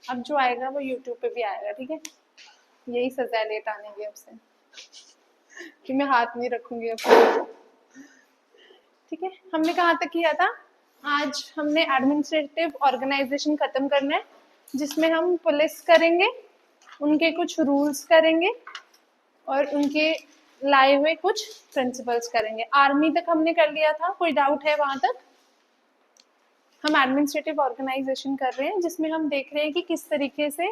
अब जो आएगा वो यूट्यूब पे भी आएगा, ठीक है। यही सजा लेट आने की अब से, कि मैं हाथ नहीं रखूंगी अब। ठीक है, हमने कहाँ तक किया था? आज हमने एडमिनिस्ट्रेटिव ऑर्गेनाइजेशन खत्म करना है, जिसमें हम पुलिस करेंगे, उनके कुछ रूल्स करेंगे और उनके लाए हुए कुछ प्रिंसिपल्स करेंगे। आर्मी तक हमने कर लिया था, कोई डाउट है वहां तक? हम एडमिनिस्ट्रेटिव ऑर्गेनाइजेशन कर रहे हैं, जिसमें हम देख रहे हैं कि किस तरीके से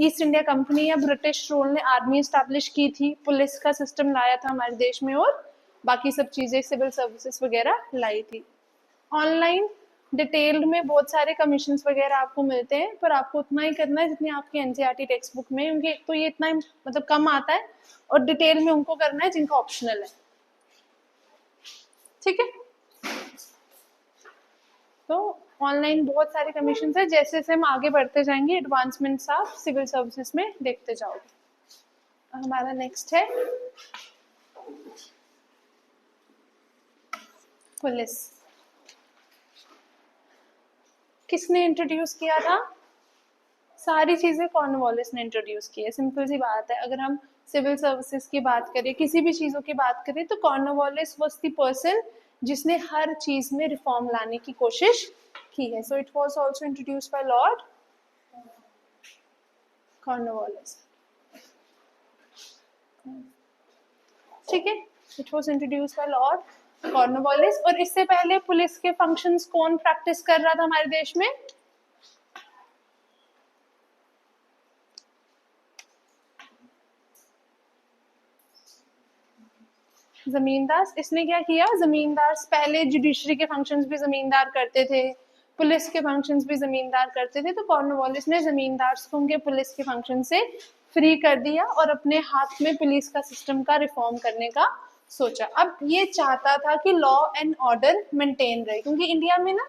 ईस्ट इंडिया कंपनी या ब्रिटिश रूल ने आर्मी इस्टेब्लिश की थी, पुलिस का सिस्टम लाया था हमारे देश में, और बाकी सब चीजें सिविल सर्विसेज वगैरह लाई थी। ऑनलाइन डिटेल्ड में बहुत सारे कमीशंस वगैरह आपको मिलते हैं, पर आपको उतना ही करना है जितनी आपकी एनसीईआरटी टेक्स्ट बुक में, क्योंकि एक तो ये इतना मतलब कम आता है, और डिटेल में उनको करना है जिनका ऑप्शनल है। ठीक है, तो ऑनलाइन बहुत सारे कमीशन है, जैसे जैसे हम आगे बढ़ते जाएंगे एडवांसमेंट्स आप सिविल सर्विसेज में देखते जाओगे। हमारा नेक्स्ट है पुलिस। किसने इंट्रोड्यूस किया था? सारी चीजें कॉर्नवालिस ने इंट्रोड्यूस की है। सिंपल सी बात है, अगर हम सिविल सर्विसेज की बात करें, किसी भी चीजों की बात करें, तो कॉर्नवालिस वाज द पर्सन जिसने हर चीज में रिफॉर्म लाने की कोशिश की है। So it was also introduced by Lord Cornwallis. ठीक है, it was introduced by Lord Cornwallis. और इससे पहले पुलिस के फंक्शंस कौन प्रैक्टिस कर रहा था हमारे देश में? जमींदार। इसने क्या किया? जमींदार पहले जुडिशरी के फंक्शंस भी जमींदार करते थे, पुलिस के फंक्शंस भी जमींदार करते थे, तो कॉर्नवालिस ने जमींदार को उनके पुलिस के फंक्शन से फ्री कर दिया और अपने हाथ में पुलिस का सिस्टम का रिफॉर्म करने का सोचा। अब ये चाहता था कि लॉ एंड ऑर्डर मेंटेन रहे, क्योंकि इंडिया में ना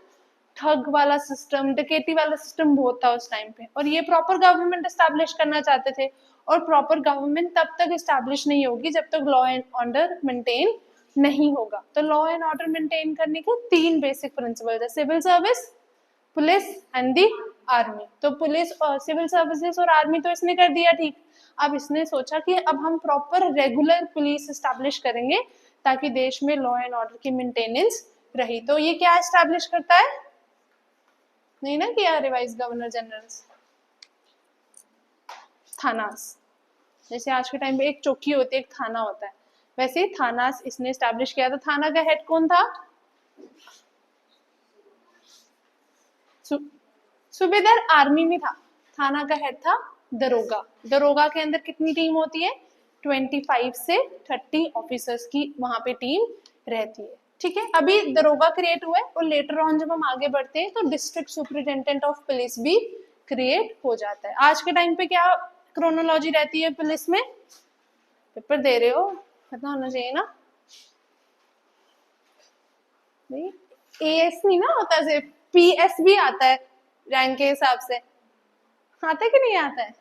ठग वाला सिस्टम, डकैती वाला सिस्टम बहुत था उस टाइम पे, और ये प्रॉपर गवर्नमेंट एस्टैब्लिश करना चाहते थे। और प्रॉपर गवर्नमेंट तब तक एस्टैब्लिश नहीं होगी जब तक लॉ एंड ऑर्डर मेंटेन नहीं होगा। तो लॉ एंड ऑर्डर मेंटेन करने के 3 बेसिक प्रिंसिपल है, civil service, police and the army. तो पुलिस और सिविल सर्विसेज और आर्मी तो इसने कर दिया, ठीक। अब इसने सोचा कि अब हम प्रॉपर रेगुलर पुलिस एस्टैब्लिश करेंगे ताकि देश में लॉ एंड ऑर्डर की मेंटेनेंस रही। तो ये क्या एस्टैब्लिश करता है? नहीं ना किया रिवाइज गवर्नर जनरल, थानास। जैसे आज के टाइम पे एक चौकी होती है, एक थाना होता है, वैसे थानास इसने एस्टैब्लिश किया था। थाना का हेड कौन था? सूबेदार आर्मी में था। थाना का हेड था दरोगा। दरोगा के अंदर कितनी टीम होती है? 25 से 30 ऑफिसर्स की वहां पे टीम रहती है। ठीक है, अभी दरोगा क्रिएट हुआ है, और लेटर ऑन जब हम आगे बढ़ते हैं तो डिस्ट्रिक्ट सुपरिटेंडेंट ऑफ पुलिस भी क्रिएट हो जाता है। आज के टाइम पे क्या क्रोनोलॉजी रहती है पुलिस में? पेपर दे रहे हो, पता होना चाहिए ना। एएस नहीं ना होता, सिर्फ पीएस भी आता है रैंक के हिसाब से। आता है कि नहीं आता है?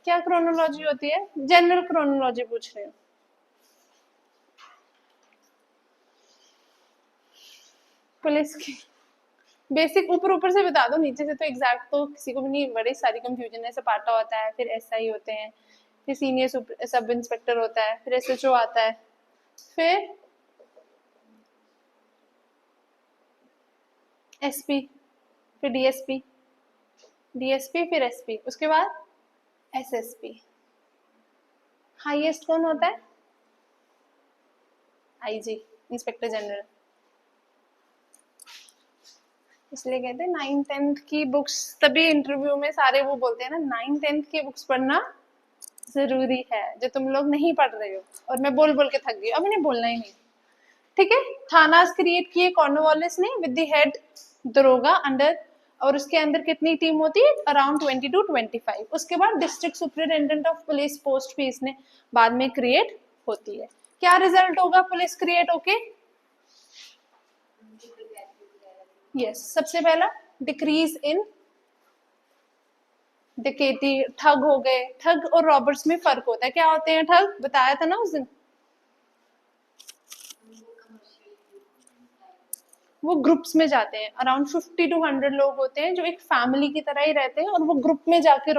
क्या क्रोनोलॉजी होती है? जनरल क्रोनोलॉजी पूछ रहे हो? पुलिस की बेसिक ऊपर ऊपर से बता दो, नीचे से तो एग्जैक्ट तो किसी को भी नहीं, बड़ी सारी कंफ्यूजन है। सपाटा होता है, फिर एसआई होते हैं, फिर सीनियर सब इंस्पेक्टर होता है, फिर एसएचओ आता है, फिर एसपी, फिर डीएसपी, डीएसपी फिर एसपी, उसके बाद एसएसपी। हाईएस्ट कौन होता है? IG, inspector general. इसलिए कहते हैं 9th-10th की बुक्स, तभी इंटरव्यू में सारे वो बोलते हैं ना 9th-10th की बुक्स पढ़ना जरूरी है, जो तुम लोग नहीं पढ़ रहे हो। और मैं बोल बोल के थक गई, अब इन्हें बोलना ही नहीं। ठीक है, थानास क्रिएट किए कॉर्नवालिस ने विद द हेड दरोगा अंडर, और उसके अंदर कितनी टीम होती है? Around 20 to 25। उसके बाद district superintendent of police post भी इसने बाद में क्रिएट होती है। क्या रिजल्ट होगा पुलिस क्रिएट होके? यस, सबसे पहला डिक्रीज इन डकैती, ठग हो गए। ठग और रॉबर्ट्स में फर्क होता है। क्या होते हैं ठग? बताया था ना उस दिन। वो ग्रुप्स में जाते हैं, अराउंड 50 to 100 लोग होते हैं जो एक फैमिली की तरह ही रहते हैं, और वो ग्रुप में जाके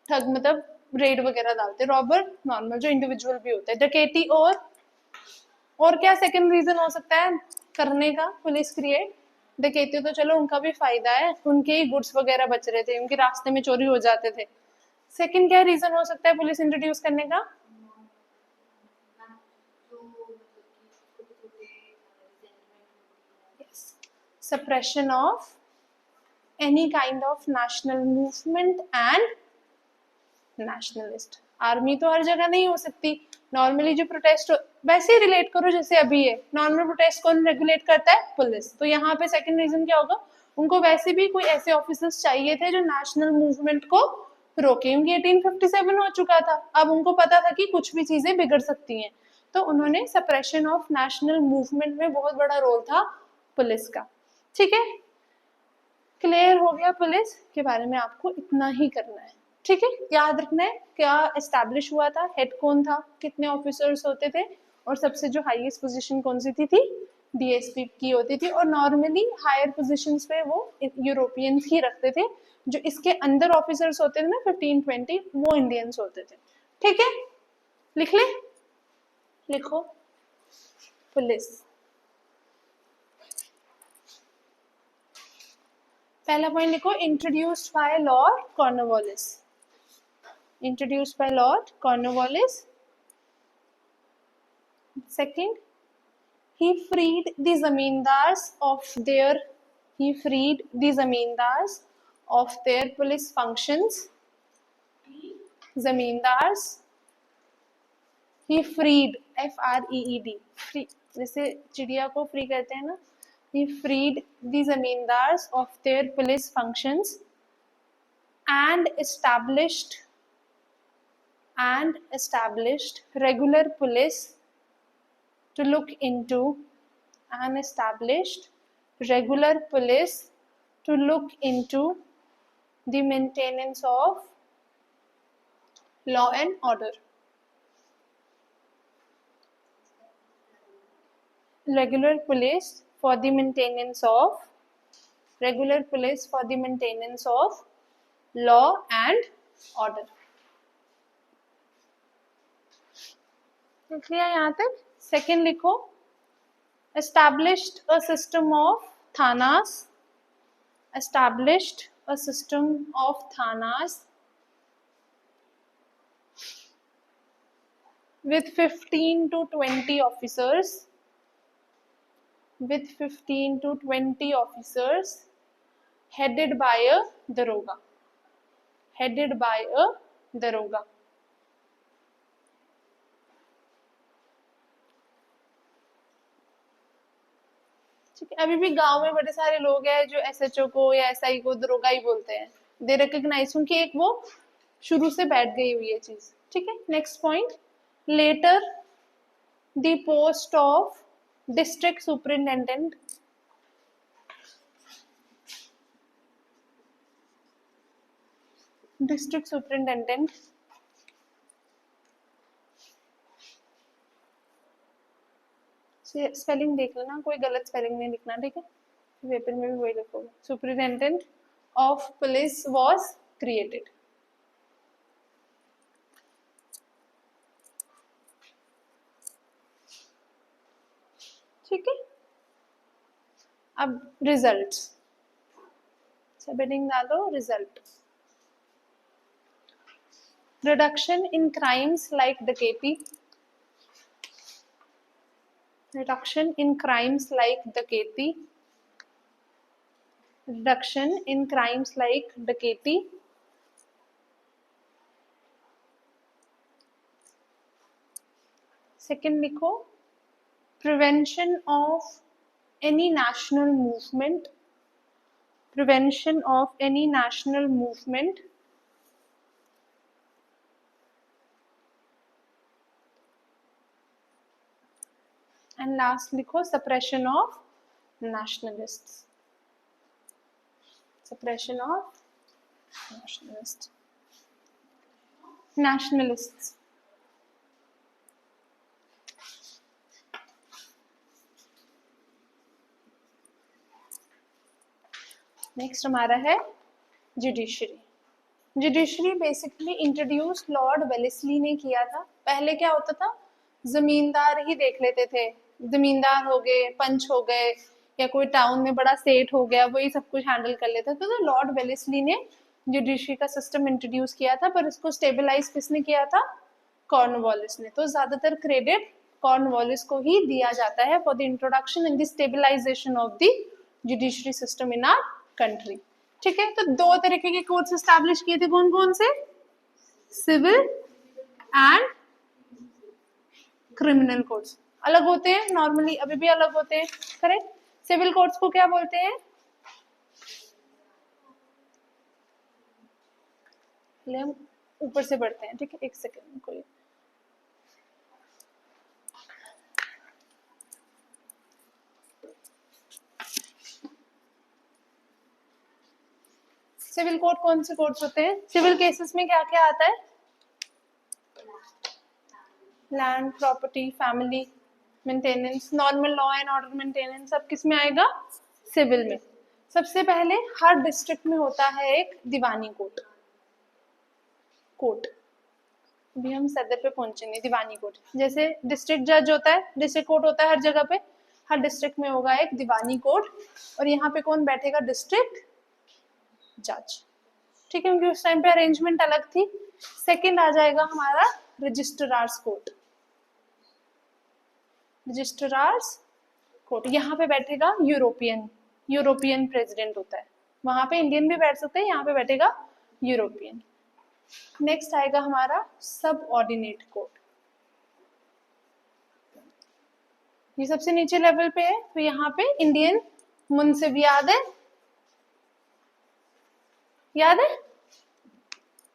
ठग मतलब रेड वगैरह डालते हैं। रॉबर नॉर्मल जो इंडिविजुअल भी होते हैं। डकैती और क्या सेकंड रीजन हो सकता है करने का पुलिस क्रिएट? डकैती तो चलो उनका भी फायदा है, उनके ही गुड्स वगैरह बच रहे थे, उनके रास्ते में चोरी हो जाते थे। सेकंड क्या रीजन हो सकता है पुलिस इंट्रोड्यूस करने का? suppression of any kind of national movement and nationalist। Army तो हर जगह नहीं हो सकती, नॉर्मली जो प्रोटेस्ट वैसे ही रिलेट करो जैसे अभी है, नॉर्मल प्रोटेस्ट कौन रेगुलेट करता है? पुलिस। तो यहाँ पे सेकंड रीजन क्या होगा? उनको वैसे भी कोई ऐसे ऑफिसर्स चाहिए थे जो नेशनल मूवमेंट को रोके, क्योंकि 1857 हो चुका था, अब उनको पता था कि कुछ भी चीजें बिगड़ सकती हैं, तो उन्होंने सप्रेशन ऑफ नेशनल मूवमेंट में बहुत बड़ा रोल था पुलिस का। ठीक है, क्लियर हो गया? पुलिस के बारे में आपको इतना ही करना है, ठीक है? याद रखना है क्या एस्टैब्लिश हुआ था, हेड कौन था, कितने ऑफिसर्स होते थे, और सबसे जो हाईएस्ट पोजीशन कौन सी थी डीएसपी की होती थी, और नॉर्मली हायर पोजीशंस पे वो यूरोपियंस ही रखते थे, जो इसके अंदर ऑफिसर्स होते थे ना 15-20 वो इंडियंस होते थे। ठीक है, लिख ले, लिखो पुलिस। पहला पॉइंट लिखो, introduced by Lord Cornwallis. Introduced by Lord Cornwallis. Second, he freed the zamindars of their police functions। zamindars, he freed, FREED, free, जैसे चिड़िया को फ्री करते हैं ना, he freed the zamindars of their police functions and established regular police to look into the maintenance of law and order। Regular police for the maintenance of law and order। लिख लिया यहाँ तक? Second लिखो, established a system of thanas with 15 to 20 officers headed by a daroga। ठीक है, अभी भी गांव में बड़े सारे लोग हैं जो एसएचओ को या एसआई को दरोगा ही बोलते हैं, दे रिकॉग्नाइज, क्योंकि एक वो शुरू से बैठ गई हुई है चीज। ठीक है, next point, letter the post of district superintendent spelling देख लेना, कोई गलत स्पेलिंग नहीं लिखना, ठीक है? पेपर में भी वही लिखोगे। Superintendent of police was created. ठीक है, अब रिजल्ट सब हेडिंग डालो, result. Reduction in crimes like डकैती, reduction in crimes like डकैती, सेकेंड लिखो, prevention of any national movement, and last लिखो, suppression of nationalists। नेक्स्ट हमारा है judiciary. Judiciary basically introduce Lord Wellesley ने किया था। पहले क्या होता था, जमींदार ही देख लेते थे, जमींदार हो गए, पंच हो गए, या कोई टाउन में बड़ा सेठ हो गया, वही सब कुछ हैंडल कर लेता था। तो लॉर्ड वेलेस्ली ने जुडिशरी का सिस्टम इंट्रोड्यूस किया था, पर इसको स्टेबलाइज किसने किया था, कॉर्नवालिस ने। तो ज्यादातर क्रेडिट कॉर्नवालिस को ही दिया जाता है for the introduction and the stabilisation of the judiciary system in our country. ठीक है, तो दो तरीके के कोर्ट्स एस्टैब्लिश किए थे, कौन कौन से, सिविल एंड क्रिमिनल कोर्ट्स। अलग होते हैं नॉर्मली, अभी भी अलग होते हैं, करेक्ट। सिविल कोर्ट्स को क्या बोलते हैं, हम ऊपर से बढ़ते हैं, ठीक है, एक सेकेंड कोई। सिविल कोर्ट कौन से कोर्ट्स होते हैं, सिविल केसेस में क्या क्या आता है, land property, family maintenance, normal law and order maintenance, सब किस में आएगा, सिविल में। सबसे पहले हर डिस्ट्रिक्ट में होता है एक दीवानी कोर्ट। अभी हम सदर पे पहुंचेंगे। दीवानी कोर्ट जैसे डिस्ट्रिक्ट जज होता है, डिस्ट्रिक्ट कोर्ट होता है हर जगह पे, हर डिस्ट्रिक्ट में होगा एक दीवानी कोर्ट, और यहाँ पे कौन बैठेगा, डिस्ट्रिक्ट जज। ठीक है, क्योंकि उस टाइम पे अरेंजमेंट अलग थी। सेकंड आ जाएगा हमारा रजिस्ट्रार्स कोर्ट। रजिस्ट्रार्स कोर्ट, यहाँ पे बैठेगा यूरोपियन प्रेसिडेंट होता है, वहां पे इंडियन भी बैठ सकते हैं, यहाँ पे बैठेगा यूरोपियन। नेक्स्ट आएगा हमारा सब ऑर्डिनेट कोर्ट, ये सबसे नीचे लेवल पे है। तो यहाँ पे इंडियन मुंसिफ, याद है,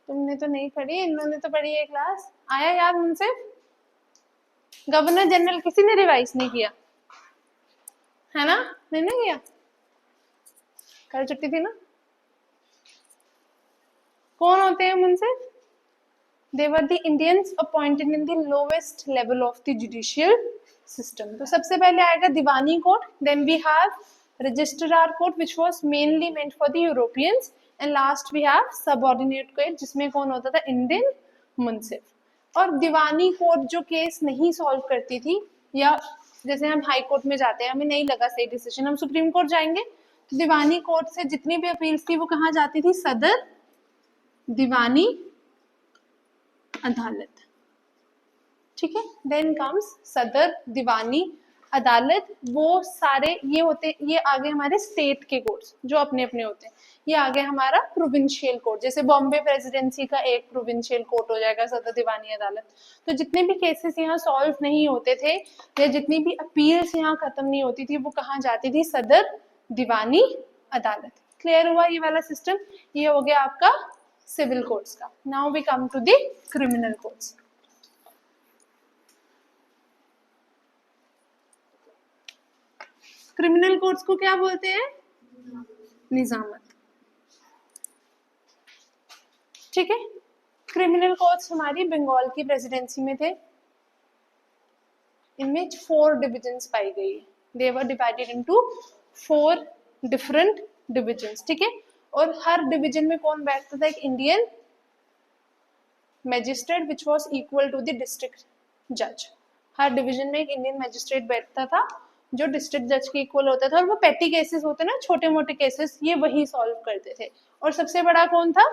तुमने तो नहीं पढ़ी, इन्होंने तो पढ़ी है क्लास, आया याद मुंसिफ। गवर्नर जनरल किसी ने रिवाइज नहीं किया है ना, नहीं किया, कल छुट्टी थी ना। कौन होते हैं मुंसिफ, they were the Indians appointed in the lowest level of the judicial system. तो सबसे पहले आएगा दीवानी court, then we have registrar court which was mainly meant for the Europeans, and last we have subordinate court जिसमें कौन होता था, Indian मुंसिफ। और दीवानी court जो केस नहीं सॉल्व करती थी, या जैसे हम हाई कोर्ट में जाते हैं, हमें नहीं लगा सही डिसीजन, हम सुप्रीम कोर्ट जाएंगे, तो दीवानी कोर्ट से जितनी भी अपील्स थी वो कहाँ जाती थी, सदर दीवानी अदालत। ठीक है, देन कम्स सदर दीवानी अदालत, वो सारे ये होते, ये आगे हमारे स्टेट के कोर्ट्स जो अपने अपने होते हैं, ये आगे हमारा प्रोविंशियल कोर्ट, जैसे बॉम्बे प्रेसिडेंसी का एक प्रोविंशियल कोर्ट हो जाएगा सदर दीवानी अदालत। तो जितने भी केसेस यहाँ सॉल्व नहीं होते थे, या जितनी भी अपील्स यहाँ खत्म नहीं होती थी, वो कहाँ जाती थी, सदर दीवानी अदालत। क्लियर हुआ ये वाला सिस्टम, ये हो गया आपका सिविल कोर्ट्स का। Now we come to the criminal courts. Criminal courts को क्या बोलते हैं, निजामत। ठीक है, क्रिमिनल कोर्ट्स हमारी बंगाल की प्रेसिडेंसी में थे, इनमें 4 डिविजन्स पाई गई है, they were divided into 4 different divisions. ठीक है, और हर डिवीजन में कौन बैठता था, एक Indian magistrate which was equal to the district जज। हर डिवीजन में एक इंडियन मैजिस्ट्रेट बैठता था जो डिस्ट्रिक्ट जज के इक्वल होता था, और वो पेटी केसेस होते ना, छोटे मोटे केसेस, ये वही सॉल्व करते थे। और सबसे बड़ा कौन था,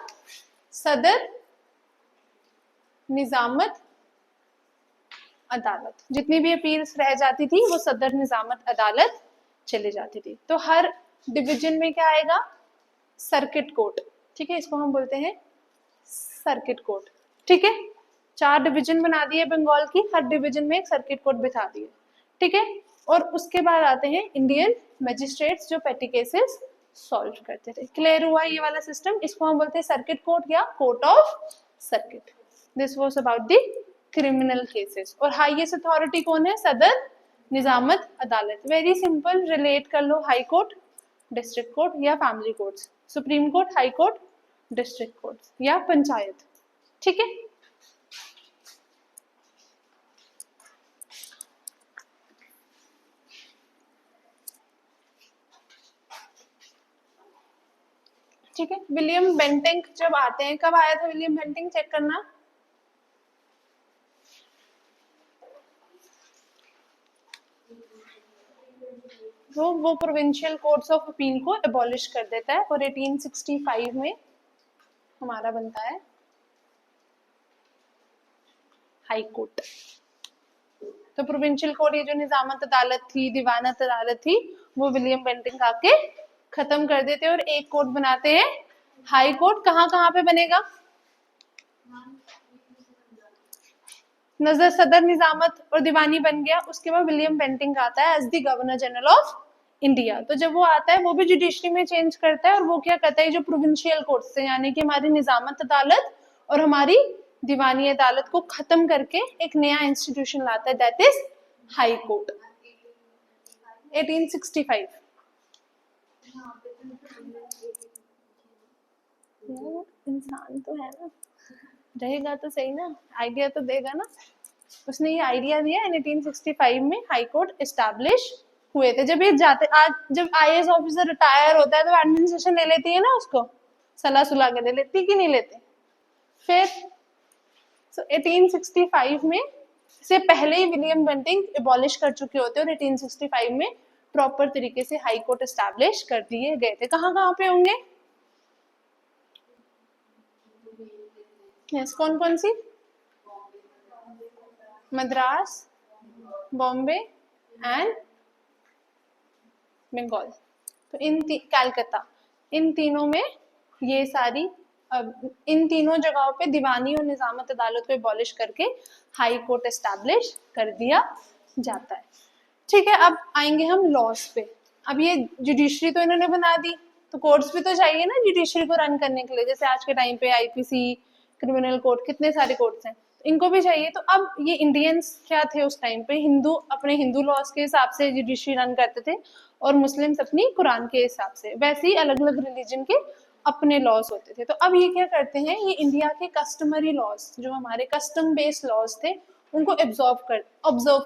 सदर निजामत अदालत। जितनी भी अपील्स रह जाती थी वो सदर निजामत अदालत चले जाती थी। तो हर डिवीजन में क्या आएगा, सर्किट कोर्ट। ठीक है, इसको हम बोलते हैं सर्किट कोर्ट। ठीक है, 4 डिवीजन बना दिए बंगाल की, हर डिवीजन में एक सर्किट कोर्ट बिठा दिए। ठीक है, और उसके बाद आते हैं इंडियन मैजिस्ट्रेट्स जो पेटी केसेस सॉल्व करते थे। क्लियर हुआ ये वाला सिस्टम, इसको हम बोलते हैं सर्किट कोर्ट या court of circuit. This was about the criminal cases. और हाईएस्ट अथॉरिटी कौन है, सदर निजामत अदालत। वेरी सिंपल, रिलेट कर लो हाई कोर्ट, डिस्ट्रिक्ट कोर्ट या family courts, supreme court, high court, district court या पंचायत। ठीक है, ठीक है, विलियम बेंटिंक जब आते हैं, कब आया था विलियम बेंटिंक, चेक करना। वो प्रोविंशियल कोर्ट्स ऑफ अपील को एबॉलिश कर देता है और 1865 में हमारा बनता है हाई कोर्ट। तो प्रोविंशियल कोर्ट, ये जो निजामत अदालत थी, दीवानत अदालत थी, वो विलियम बेंटिंक आके खत्म कर देते हैं और एक कोर्ट बनाते हैं हाई कोर्ट। कहाँ कहाँ पे बनेगा? नजर सदर निजामत और दीवानी बन गया। उसके बाद विलियम बेंटिंक आता है as the governor general of India. तो जब वो आता है वो भी जुडिशरी में चेंज करता है और वो क्या करता है, जो प्रोविंशियल कोर्ट से यानी कि हमारी निजामत अदालत और हमारी दीवानी अदालत को खत्म करके एक नया इंस्टीट्यूशन लाता है, दैट इज हाई कोर्ट। 1865। इंसान तो है ना, रहेगा तो सही ना, आइडिया तो देगा ना। उसने ये आइडिया दिया, 1865 में हाई कोर्ट एस्टैब्लिश हुए थे। जब ये जाते, आज जब आईएएस ऑफिसर रिटायर होता है तो एडमिनिस्ट्रेशन ले लेती है ना, उसको सलाह सुला के ले लेती कि नहीं लेते। फिर 1865 में से पहले ही विलियम बेंटिंक एबॉलिश कर चुके होते और 1865 में प्रॉपर तरीके से हाई कोर्ट एस्टैब्लिश कर दिए गए थे। कहाँ कहाँ पे होंगे? यस, कौन कौन सी? मद्रास, बॉम्बे एंड बंगाल। तो कलकत्ता, इन तीनों में ये सारी, इन तीनों जगहों पे दीवानी और निजामत अदालत को एबॉलिश करके हाई कोर्ट एस्टैब्लिश कर दिया जाता है। ठीक है, अब आएंगे हम लॉस पे। अब ये जुडिशरी तो इन्होंने बना दी, तो कोर्ट्स भी तो चाहिए ना जुडिशरी को रन करने के लिए। जैसे आज के टाइम पे आईपीसी, क्रिमिनल कोर्ट, कितने सारे कोर्ट्स हैं, इनको भी चाहिए। तो अब ये इंडियंस क्या थे उस टाइम पे, हिंदू अपने हिंदू लॉस के हिसाब से जुडिशरी रन करते थे और मुस्लिम्स अपनी कुरान के हिसाब से। वैसे ही अलग अलग रिलीजन के अपने लॉस होते थे। तो अब ये क्या करते हैं, ये इंडिया के कस्टमरी लॉस, जो हमारे कस्टम बेस्ड लॉस थे, उनको ऑब्जर्व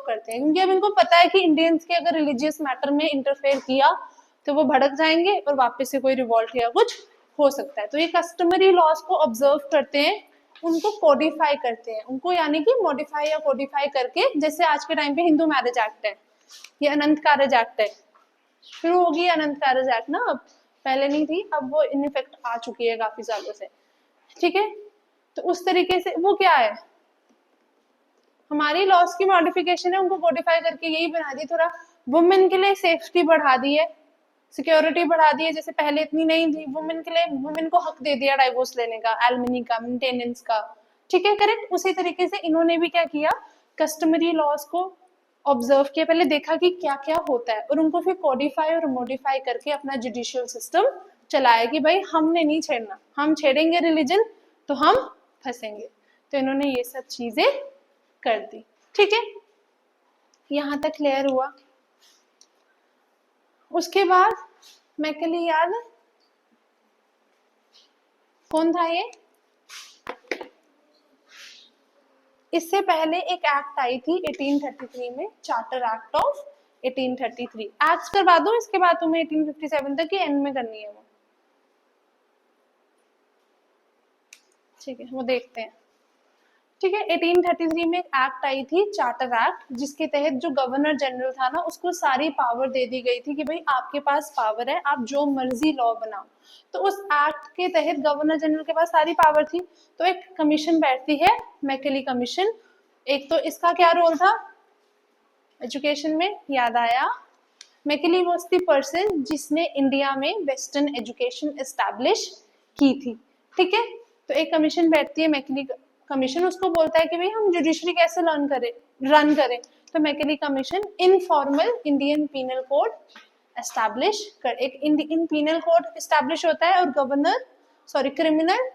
करते हैं। क्योंकि अब इनको पता है कि इंडियंस के अगर रिलीजियस मैटर में इंटरफेयर किया तो वो भड़क जाएंगे और वापस से कोई रिवॉल्ट या कुछ हो सकता है। तो ये कस्टमरी लॉस को ऑब्जर्व करते हैं, उनको कोडिफाई करते हैं, उनको यानी कि मॉडिफाई या कोडिफाई करके। जैसे आज के टाइम पे हिंदू मैरिज एक्ट है, ये अनंत कारज एक्ट है, शुरू होगी अनंत कारज एक्ट ना, अब पहले नहीं थी, अब वो इन इफेक्ट आ चुकी है काफी सालों से। ठीक है, तो उस तरीके से वो क्या है, हमारी लॉस की मॉडिफिकेशन है, उनको कोडिफाई करके यही बना दी। थोड़ा वुमेन के लिए सेफ्टी बढ़ा दी है, सिक्योरिटी बढ़ा दी है, जैसे पहले इतनी नहीं थी। वुमेन के लिए, वुमेन को हक दे दिया डाइवोर्स लेने का, एलिमनी का, मेंटेनेंस का। ठीक है, करेक्ट। उसी तरीके से इन्होंने भी क्या किया, कस्टमरी लॉस को ऑब्जर्व किया, पहले देखा कि क्या क्या होता है और उनको फिर कोडिफाई और मॉडिफाई करके अपना जुडिशियल सिस्टम चलाया कि भाई हमने नहीं छेड़ना, हम छेड़ेंगे रिलीजन तो हम फंसेंगे। तो इन्होंने ये सब चीजें कर दी। ठीक है, यहां तक क्लियर हुआ। उसके बाद मैकली याद है कौन था ये? इससे पहले एक एक्ट आई थी 1833 में, चार्टर एक्ट ऑफ 1833। एक्ट करवा दूं इसके बाद तुम्हें 1857 तक की एंड में करनी है वो? ठीक है, वो देखते हैं। ठीक है, 1833 में एक एक्ट आई थी, चार्टर एक्ट, जिसके तहत जो गवर्नर जनरल था ना, उसको सारी पावर दे दी गई थी कि भाई आपके पास पावर है, आप जो मर्जी लॉ बनाओ। तो उस एक्ट के तहत गवर्नर जनरल के पास सारी पावर थी। तो एक कमीशन बैठती है, मैकली कमीशन। एक तो इसका क्या रोल था एजुकेशन में, याद आया, मैकली वाज द पर्सन जिसने इंडिया में वेस्टर्न एजुकेशन एस्टैब्लिश की थी। ठीक है, तो एक कमीशन बैठती है, मैकली कमीशन, उसको बोलता है कि भाई हम जुडिशरी कैसे रन करें। तो Macaulay commission informal Indian penal code establish कर, एक इंडियन पीनल कोड एस्टैब्लिश होता है और क्रिमिनल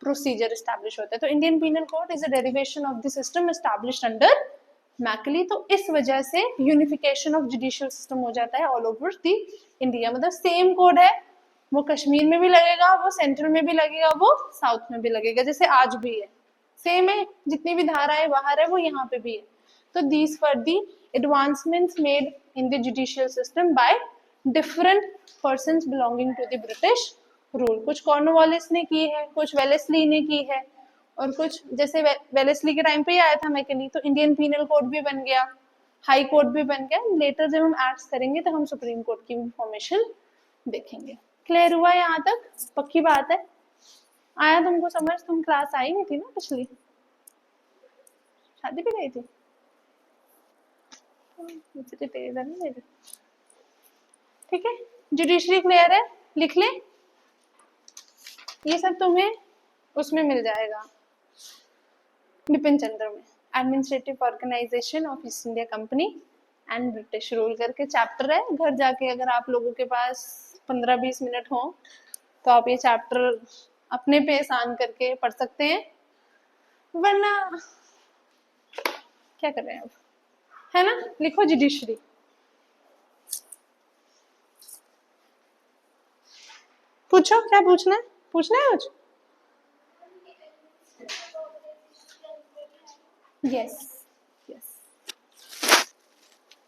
प्रोसीजर एस्टैब्लिश होता है। तो Indian penal code is a derivation of the system established under Macaulay. तो इस वजह से यूनिफिकेशन ऑफ जुडिशियल सिस्टम हो जाता है ऑल ओवर द इंडिया। मतलब सेम कोड है, वो कश्मीर में भी लगेगा, वो सेंट्रल में भी लगेगा, वो साउथ में भी लगेगा, जैसे आज भी है, सेम है। जितनी भी धाराएं बाहर है वो यहाँ पे भी है। तो these were the advancements made in the judicial system by different persons belonging to the British rule. कुछ कॉर्नवालिस ने की है, कुछ वेलेस्ली ने की है, और कुछ जैसे वेलेस्ली के टाइम पे ही आया था मैकली, तो इंडियन पीनल कोड भी बन गया, हाई कोर्ट भी बन गया। लेटर जब हम एक्ट्स करेंगे तो हम सुप्रीम कोर्ट की भी फॉर्मेशन देखेंगे। क्लियर हुआ यहाँ तक? पक्की बात है? आया तुमको समझ? तुम क्लास आई नहीं थी ना पिछली? शादी पे गई थी? मुझे तेज है ना मेरे। ठीक है, जुडिशरी क्लियर है? लिख ले, ये सब तुम्हें उसमें मिल जाएगा बिपिन चंद्र में। Administrative organisation of East India company and British rule करके चैप्टर है। घर जाके अगर आप लोगों के पास 15-20 मिनट हो तो आप ये चैप्टर अपने पे आसान करके पढ़ सकते हैं, वरना क्या कर रहे हैं अब, है ना? लिखो जुडिशरी। पूछो, क्या पूछना है? पूछना है कुछ? यस यस,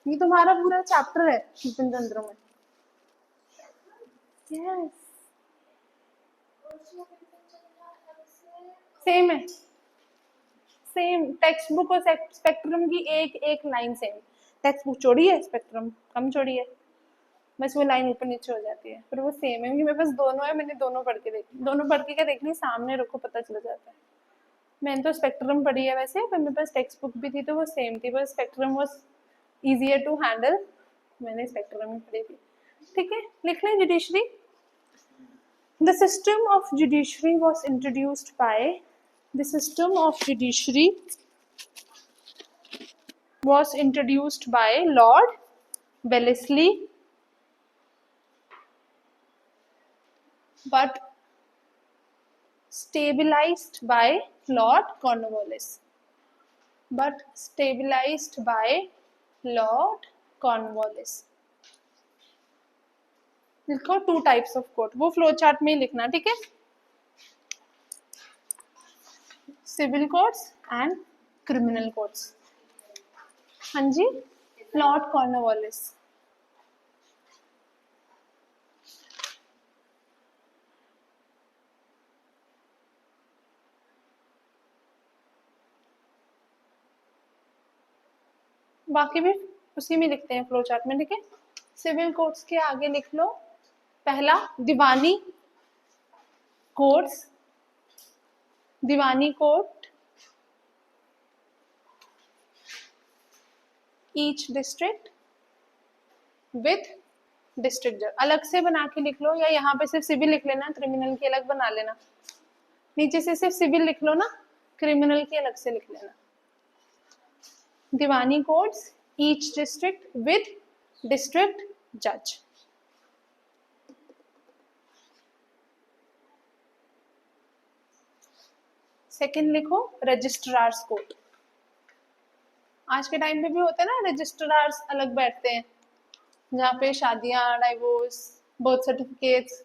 ये तुम्हारा पूरा चैप्टर है बिपिन चंद्र में। यस, सेम है, सेम टेक्स्ट बुक और स्पेक्ट्रम की एक एक लाइन सेम। टेक्स्ट बुक चौड़ी है, स्पेक्ट्रम कम चौड़ी है, बस वो लाइन ऊपर नीचे हो जाती है, पर वो सेम है। क्योंकि मेरे पास दोनों है, मैंने दोनों पढ़ के देखी, दोनों पढ़ के क्या देखनी, सामने रखो पता चल जाता है। मैंने तो स्पेक्ट्रम पढ़ी है वैसे, पर मेरे पास टेक्स्ट बुक भी थी तो वो सेम थी, बस spectrum was easier to handle, मैंने स्पेक्ट्रम ही पढ़ी थी। ठीक है, लिख लें judiciary. The system of judiciary was introduced by the system of judiciary was introduced by Lord Wellesley, but stabilized by Lord Cornwallis. But stabilized by Lord Cornwallis. लिखो two types of court, वो flow chart में ही लिखना, ठीक है? Civil courts and criminal courts. हाँ जी, Lord Cornwallis. बाकी भी उसी में लिखते हैं फ्लो चार्ट में, ठीक है? सिविल कोर्ट्स के आगे लिख लो पहला दीवानी कोर्ट्स, दीवानी court each district with district जज। अलग से बना के लिख लो, या यहाँ पे सिर्फ सिविल लिख लेना, क्रिमिनल की अलग बना लेना। नीचे से सिर्फ सिविल लिख लो ना, क्रिमिनल की अलग से लिख लेना। दीवानी courts each district with district जज। सेकंड लिखो रजिस्ट्रार्स कोर्ट। आज के टाइम पे भी होते हैं ना रजिस्ट्रार्स, अलग बैठते हैं, जहाँ पे शादियां, divorce, birth certificates,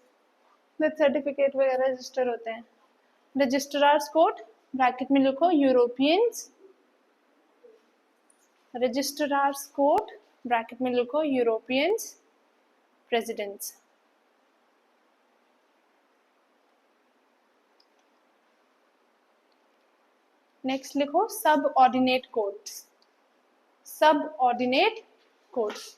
death certificate वगैरह रजिस्टर होते हैं। रजिस्ट्रार्स कोर्ट ब्रैकेट में लिखो यूरोपियंस, रजिस्ट्रार्स कोर्ट ब्रैकेट में लिखो यूरोपियंस प्रेसिडेंट्स। नेक्स्ट लिखो subordinate courts, subordinate courts.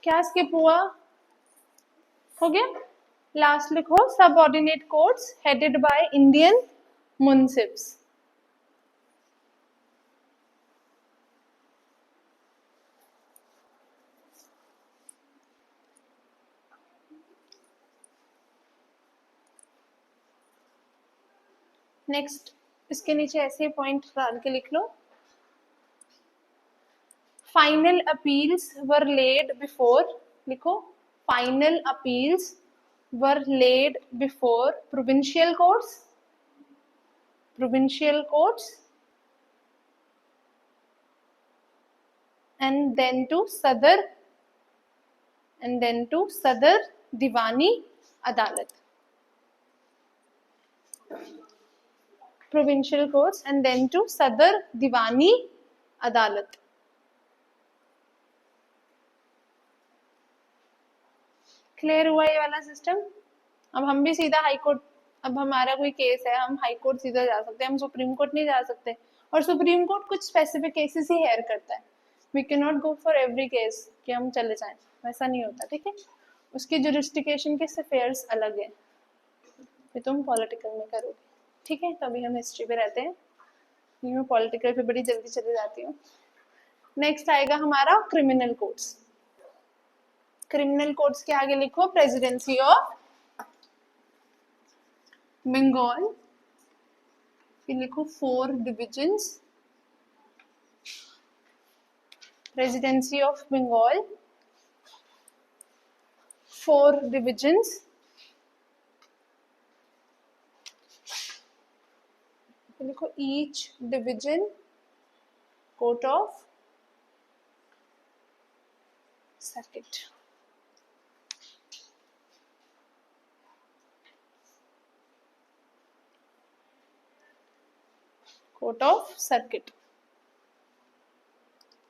क्या स्किप हुआ? हो गया? लास्ट लिखो subordinate courts headed by Indian मुंसिफ्स। नेक्स्ट इसके नीचे ऐसे पॉइंट डाल के लिख लो, final appeals were laid before, लिखो final appeals were laid before provincial courts, provincial courts, and then to Sadar Diwani Adalat. Provincial courts and then to Sadar Diwani Adalat. Clear हुआ ये वाला सिस्टम? अब हम भी सीधा हाई कोर्ट, अब हमारा कोई केस है, हम हाई कोर्ट सीधा जा सकते हैं, हम सुप्रीम कोर्ट नहीं जा सकते। और सुप्रीम कोर्ट कुछ स्पेसिफिक केसेस ही हेयर करता है, we can not go for every case कि हम चले जाएं, वैसा नहीं होता, ठीक है। उसकी जुरिस्डिक्शन के अफेयर्स अलग है, ये तुम पॉलिटिकल में करोगे, ठीक है। तो अभी हम हिस्ट्री पे रहते हैं, मैं पॉलिटिकल पे बड़ी जल्दी चली जाती हूँ। नेक्स्ट आएगा हमारा क्रिमिनल कोड्स। क्रिमिनल कोड्स के आगे लिखो प्रेसिडेंसी ऑफ बंगाल, फिर लिखो 4 divisions, presidency of Bengal 4 divisions, लिखो each division court of circuit. Court of circuit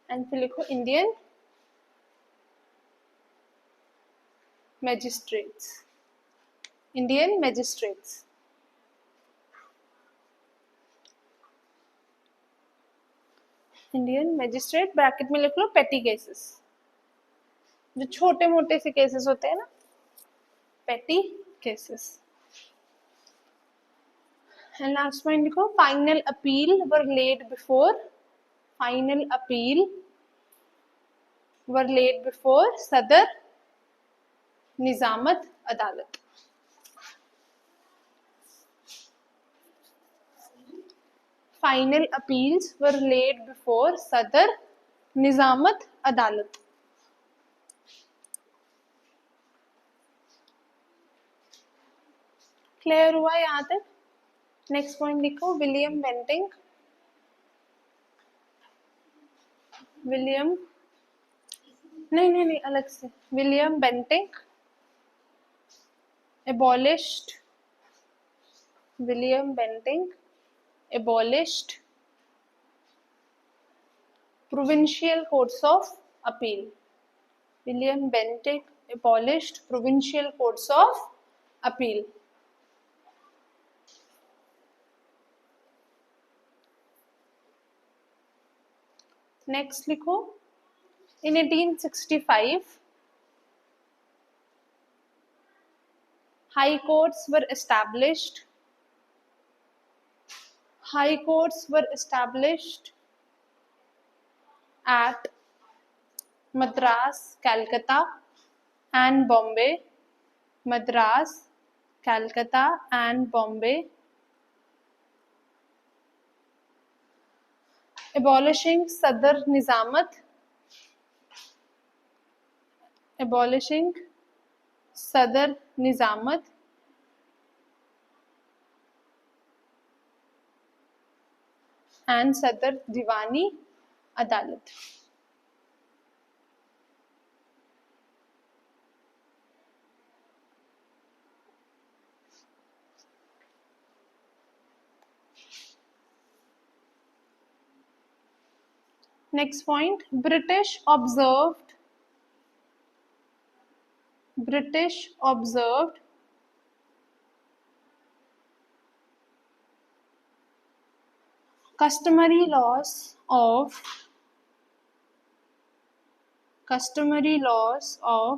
and फिर लिखो Indian magistrates, Indian magistrates. Indian magistrate bracket में लिख लो पेटी केसेस, जो छोटे मोटे से केसेस होते हैं ना, पेटी केसेस। एंड लास्ट पॉइंट लिखो फाइनल अपील वर लेड बिफोर, फाइनल अपील वर लेड बिफोर सदर निजामत अदालत। Final appeals were laid before सदर निजामत अदालत। क्लियर हुआ यहाँ तक? नेक्स्ट पॉइंट लिखो विलियम बेंटिंक, विलियम नहीं अलग से, William Bentinck abolished, William Bentinck abolished provincial courts of appeal. William Bentinck abolished provincial courts of appeal. Next लिखो in 1865 high courts were established. High courts were established at Madras, Calcutta and Bombay. Madras, Calcutta and Bombay. Abolishing Sadr Nizamat. Abolishing Sadr Nizamat and Sadr Diwani Adalat. Next point, British observed customary laws of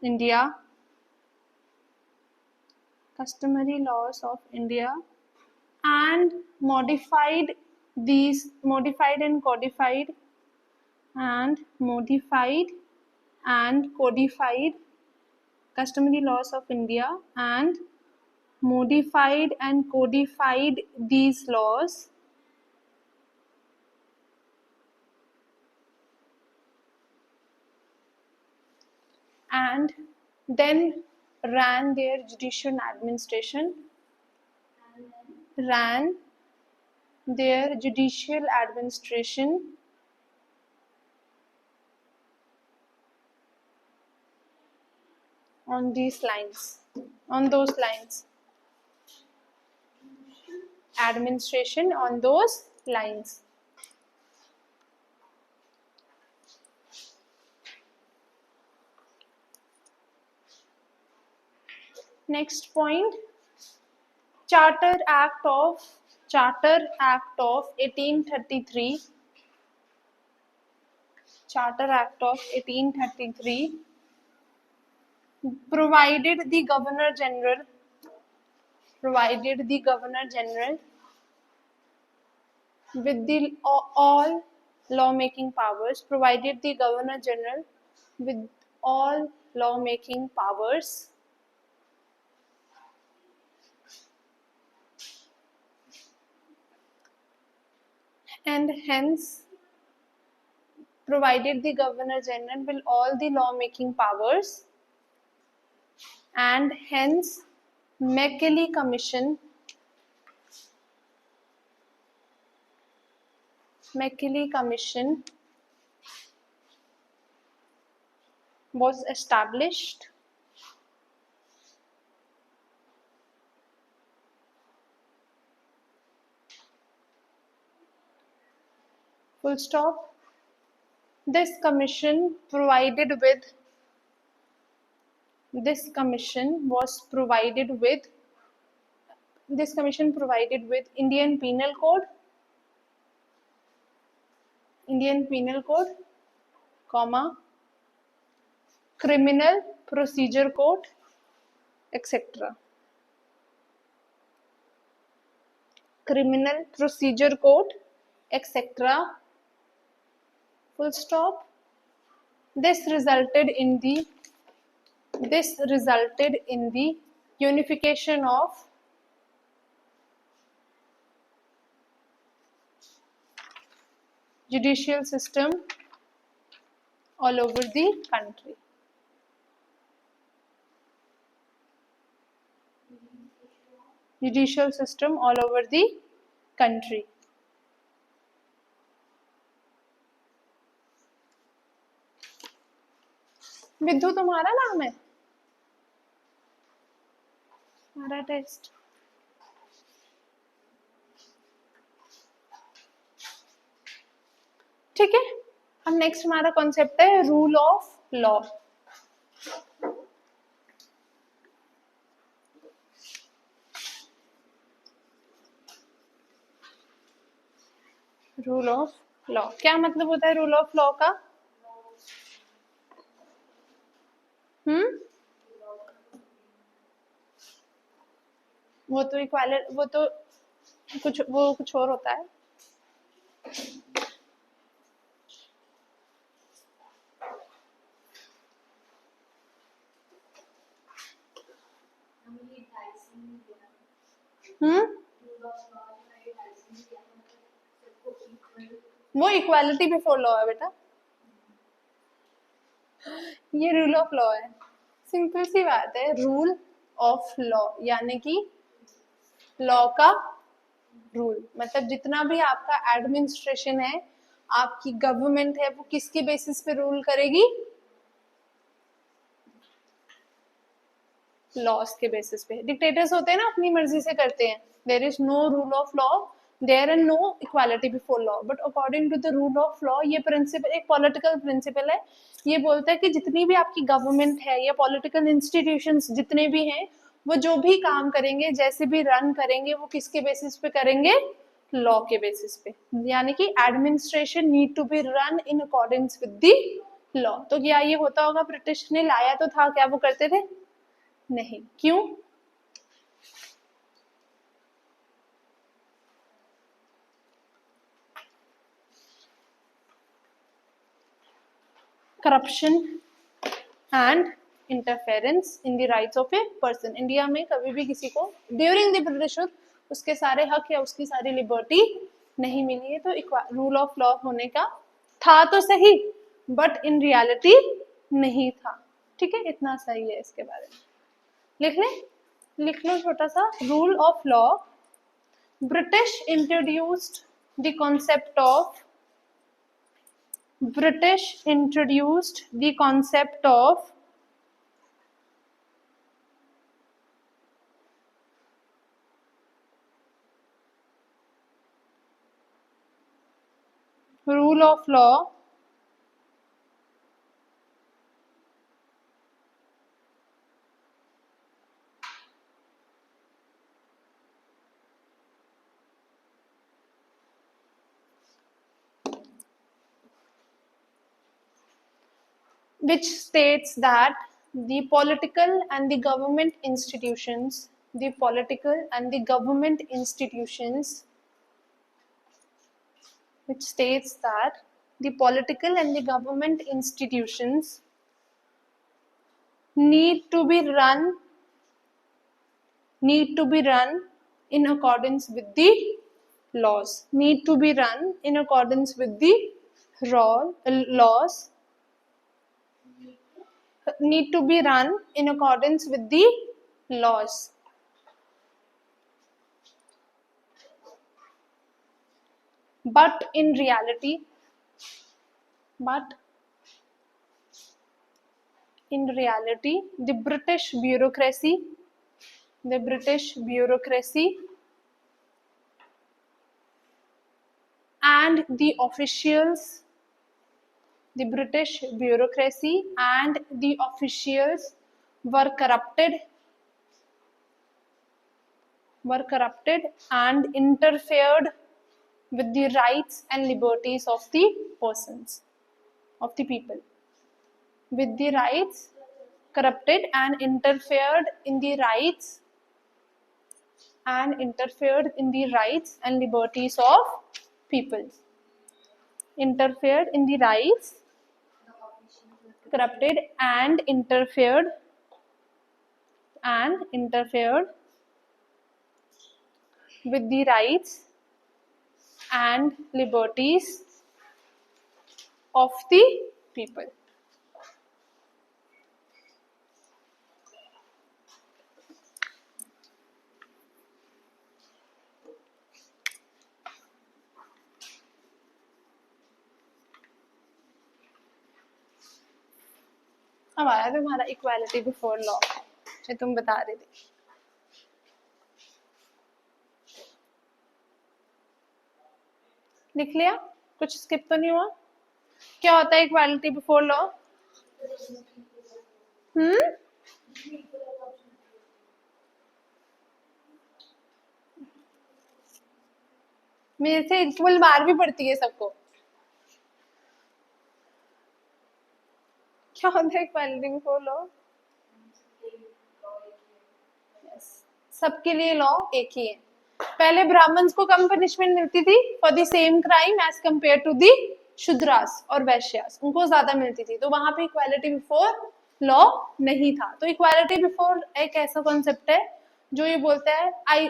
India, and modified and codified customary laws of India and modified and codified these laws and then ran their judicial administration on those lines. Administration on those lines. Next point, Charter Act of 1833. Charter Act of 1833 provided the Governor General with the all lawmaking powers. Provided the Governor General with all lawmaking powers and hence provided the Governor General with all the lawmaking powers and hence Macaulay Commission was established. Full stop. This commission provided with Indian Penal Code, comma, Criminal Procedure Code, etc. Criminal Procedure Code, etc. Full stop. This resulted in the unification of judicial system all over the country. Judicial system all over the country. विद्धू तुम्हारा नाम है? हमारा test ठीक है. अब next हमारा concept है rule of law. Rule of law क्या मतलब होता है रूल ऑफ लॉ का? वो तो इक्वालिटी, वो तो कुछ और होता है. वो इक्वालिटी बिफोर लॉ है बेटा. ये रूल ऑफ लॉ है. सिंपल सी बात है. रूल ऑफ लॉ यानी कि लॉ का रूल. मतलब जितना भी आपका एडमिनिस्ट्रेशन है, आपकी गवर्नमेंट है, वो किसके बेसिस पे रूल करेगी? लॉस के बेसिस पे. डिक्टेटर्स होते हैं ना, अपनी मर्जी से करते हैं. There is no rule of law, there is no equality before law. But according to the rule of law, ये प्रिंसिपल एक पॉलिटिकल प्रिंसिपल है. ये बोलता है कि जितनी भी आपकी गवर्नमेंट है या पॉलिटिकल इंस्टीट्यूशंस जितने भी हैं, वो जो भी काम करेंगे, जैसे भी रन करेंगे, वो किसके बेसिस पे करेंगे? लॉ के बेसिस पे. यानी कि administration need to be run in accordance with the law. तो क्या ये होता होगा? ब्रिटिश ने लाया तो था, क्या वो करते थे? नहीं. क्यों? Corruption and interference in the rights of a person. India में कभी भी किसी को ड्यूरिंग द ब्रिटिश उसके सारे हक या उसकी सारी लिबर्टी नहीं मिली है. तो रूल ऑफ लॉ होने का था तो सही, बट इन रियलिटी नहीं था. ठीक है, इतना सही है. इसके बारे में लिख लो छोटा सा. Rule of law. British introduced the concept of rule of law which states that the political and the government institutions, the political and the government institutions, which states that the political and the government institutions need to be run in accordance with the laws, need to be run in accordance with the laws, need to be run in accordance with the laws. But in reality, the British bureaucracy and the officials, the British bureaucracy and the officials were corrupted and interfered with the rights and liberties of the persons, of the people. With the rights, corrupted and interfered in the rights and liberties of people. Interfered in the rights, corrupted and interfered with the rights and liberties of the people. अब आया तुम्हारा equality before law, जो तुम बता रहे थे. लिख लिया? कुछ स्किप तो नहीं हुआ? क्या होता है इक्वालिटी बिफोर लॉ? मेरे से इक्वल बार भी पड़ती है सबको. क्या होता है इक्वालिटी बिफोर लॉ? सबके लिए लॉ एक ही है. पहले ब्राह्मण्स को कम पनिशमेंट मिलती थी for the same crime as compare to the Shudras और वैश्यास, उनको ज्यादा मिलती थी, तो वहां पे इक्वालिटी बिफोर लॉ नहीं था. तो इक्वालिटी बिफोर एक ऐसा कॉन्सेप्ट है जो ये बोलता है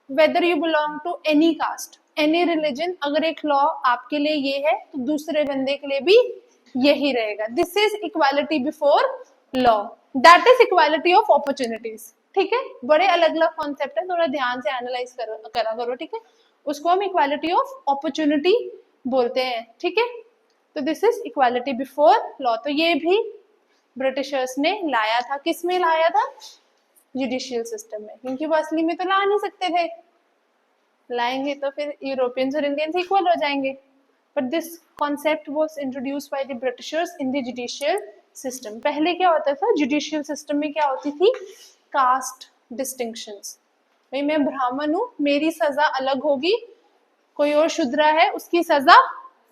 whether you belong to any caste, any religion, अगर एक लॉ आपके लिए ये है तो दूसरे बंदे के लिए भी यही रहेगा. This is equality before law. That is equality of opportunities. ठीक है, बड़े अलग अलग कॉन्सेप्ट है, थोड़ा ध्यान से एनालाइज करा करो. ठीक है, उसको हम इक्वालिटी ऑफ अपॉर्चुनिटी बोलते हैं. ठीक है, तो this is equality before law. तो ये भी ब्रिटिशर्स ने लाया था. किस में लाया था? जुडिशियल सिस्टम में, क्योंकि वो असली में तो ला नहीं सकते थे. लाएंगे तो फिर यूरोपियंस और इंडियंस इक्वल हो जाएंगे. But this concept was introduced by the Britishers in the judicial system. पहले क्या होता था जुडिशियल सिस्टम में? क्या होती थी? Caste distinctions. भाई मैं ब्राह्मण हूँ, मेरी सजा अलग होगी, कोई और शूद्र है उसकी सजा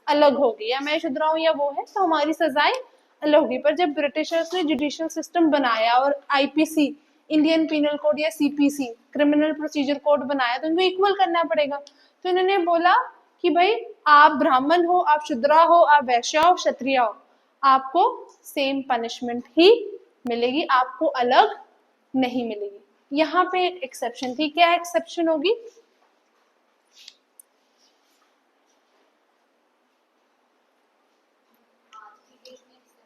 अलग होगी, या मैं शूद्र हूँ या वो है, तो हमारी सजाएं अलग होगी. पर जब ब्रिटिशर्स ने जुडिशियल सिस्टम बनाया और आईपीसी, इंडियन पिनल कोड या सीपीसी, क्रिमिनल प्रोसीजर कोड बनाया, तो इनको इक्वल करना पड़ेगा. तो इन्होंने बोला कि भाई आप ब्राह्मण हो, आप शूद्र हो, आप वैश्य हो, क्षत्रिय हो, आपको सेम पनिशमेंट ही मिलेगी, आपको अलग नहीं मिलेगी. यहाँ पे एक एक्सेप्शन थी. क्या एक्सेप्शन होगी?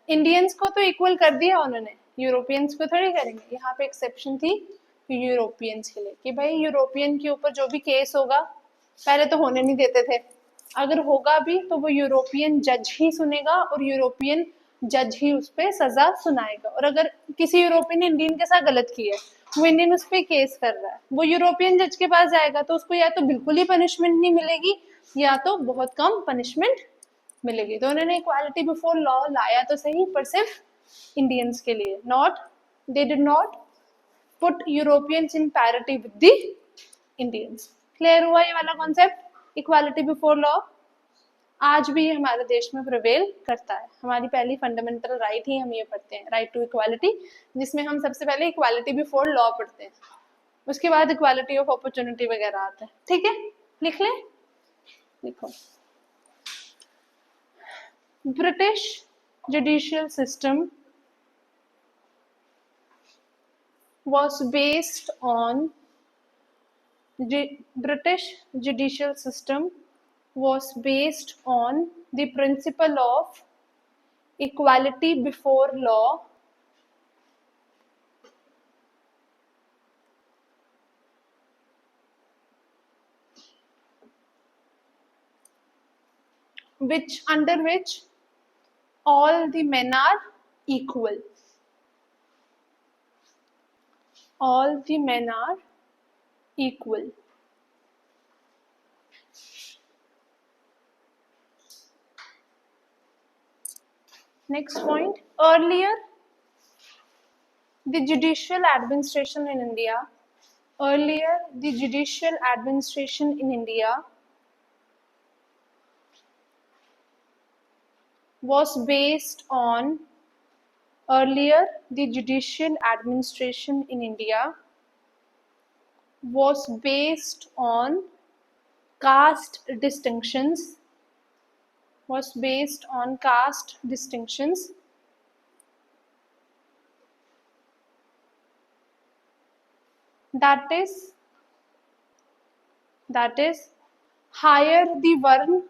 इंडियंस को तो इक्वल कर दिया उन्होंने, यूरोपियंस को थोड़ी करेंगे. यहाँ पे एक्सेप्शन थी यूरोपियंस के लिए कि भाई यूरोपियन के ऊपर जो भी केस होगा, पहले तो होने नहीं देते थे, अगर होगा भी तो वो यूरोपियन जज ही सुनेगा और यूरोपियन जज ही उस पर सजा सुनाएगा. और अगर किसी यूरोपियन ने इंडियन के साथ गलत किया है, वो इंडियन उस पर केस कर रहा है, वो यूरोपियन जज के पास जाएगा तो उसको या तो बिल्कुल ही पनिशमेंट नहीं मिलेगी या तो बहुत कम पनिशमेंट मिलेगी. तो उन्होंने इक्वालिटी बिफोर लॉ लाया तो सही, पर सिर्फ इंडियंस के लिए. They did not put Europeans in parity with the Indians. Clear हुआ ये वाला कॉन्सेप्ट, इक्वालिटी बिफोर लॉ? आज भी ये हमारे देश में प्रिवेल करता है। हमारी पहली फंडामेंटल राइट ही हम ये पढ़ते हैं, राइट टू इक्वालिटी, जिसमें हम सबसे पहले इक्वालिटी बिफोर लॉ पढ़ते हैं, उसके बाद इक्वालिटी ऑफ अपॉर्चुनिटी वगैरह आता है। ठीक है, लिख लें, लिखो। British judicial system was based on British judicial system was based on the principle of equality before law under which all the men are equal. All the men are equal. Next point. Earlier, the judicial administration in India was based on caste distinctions, that is higher the varn,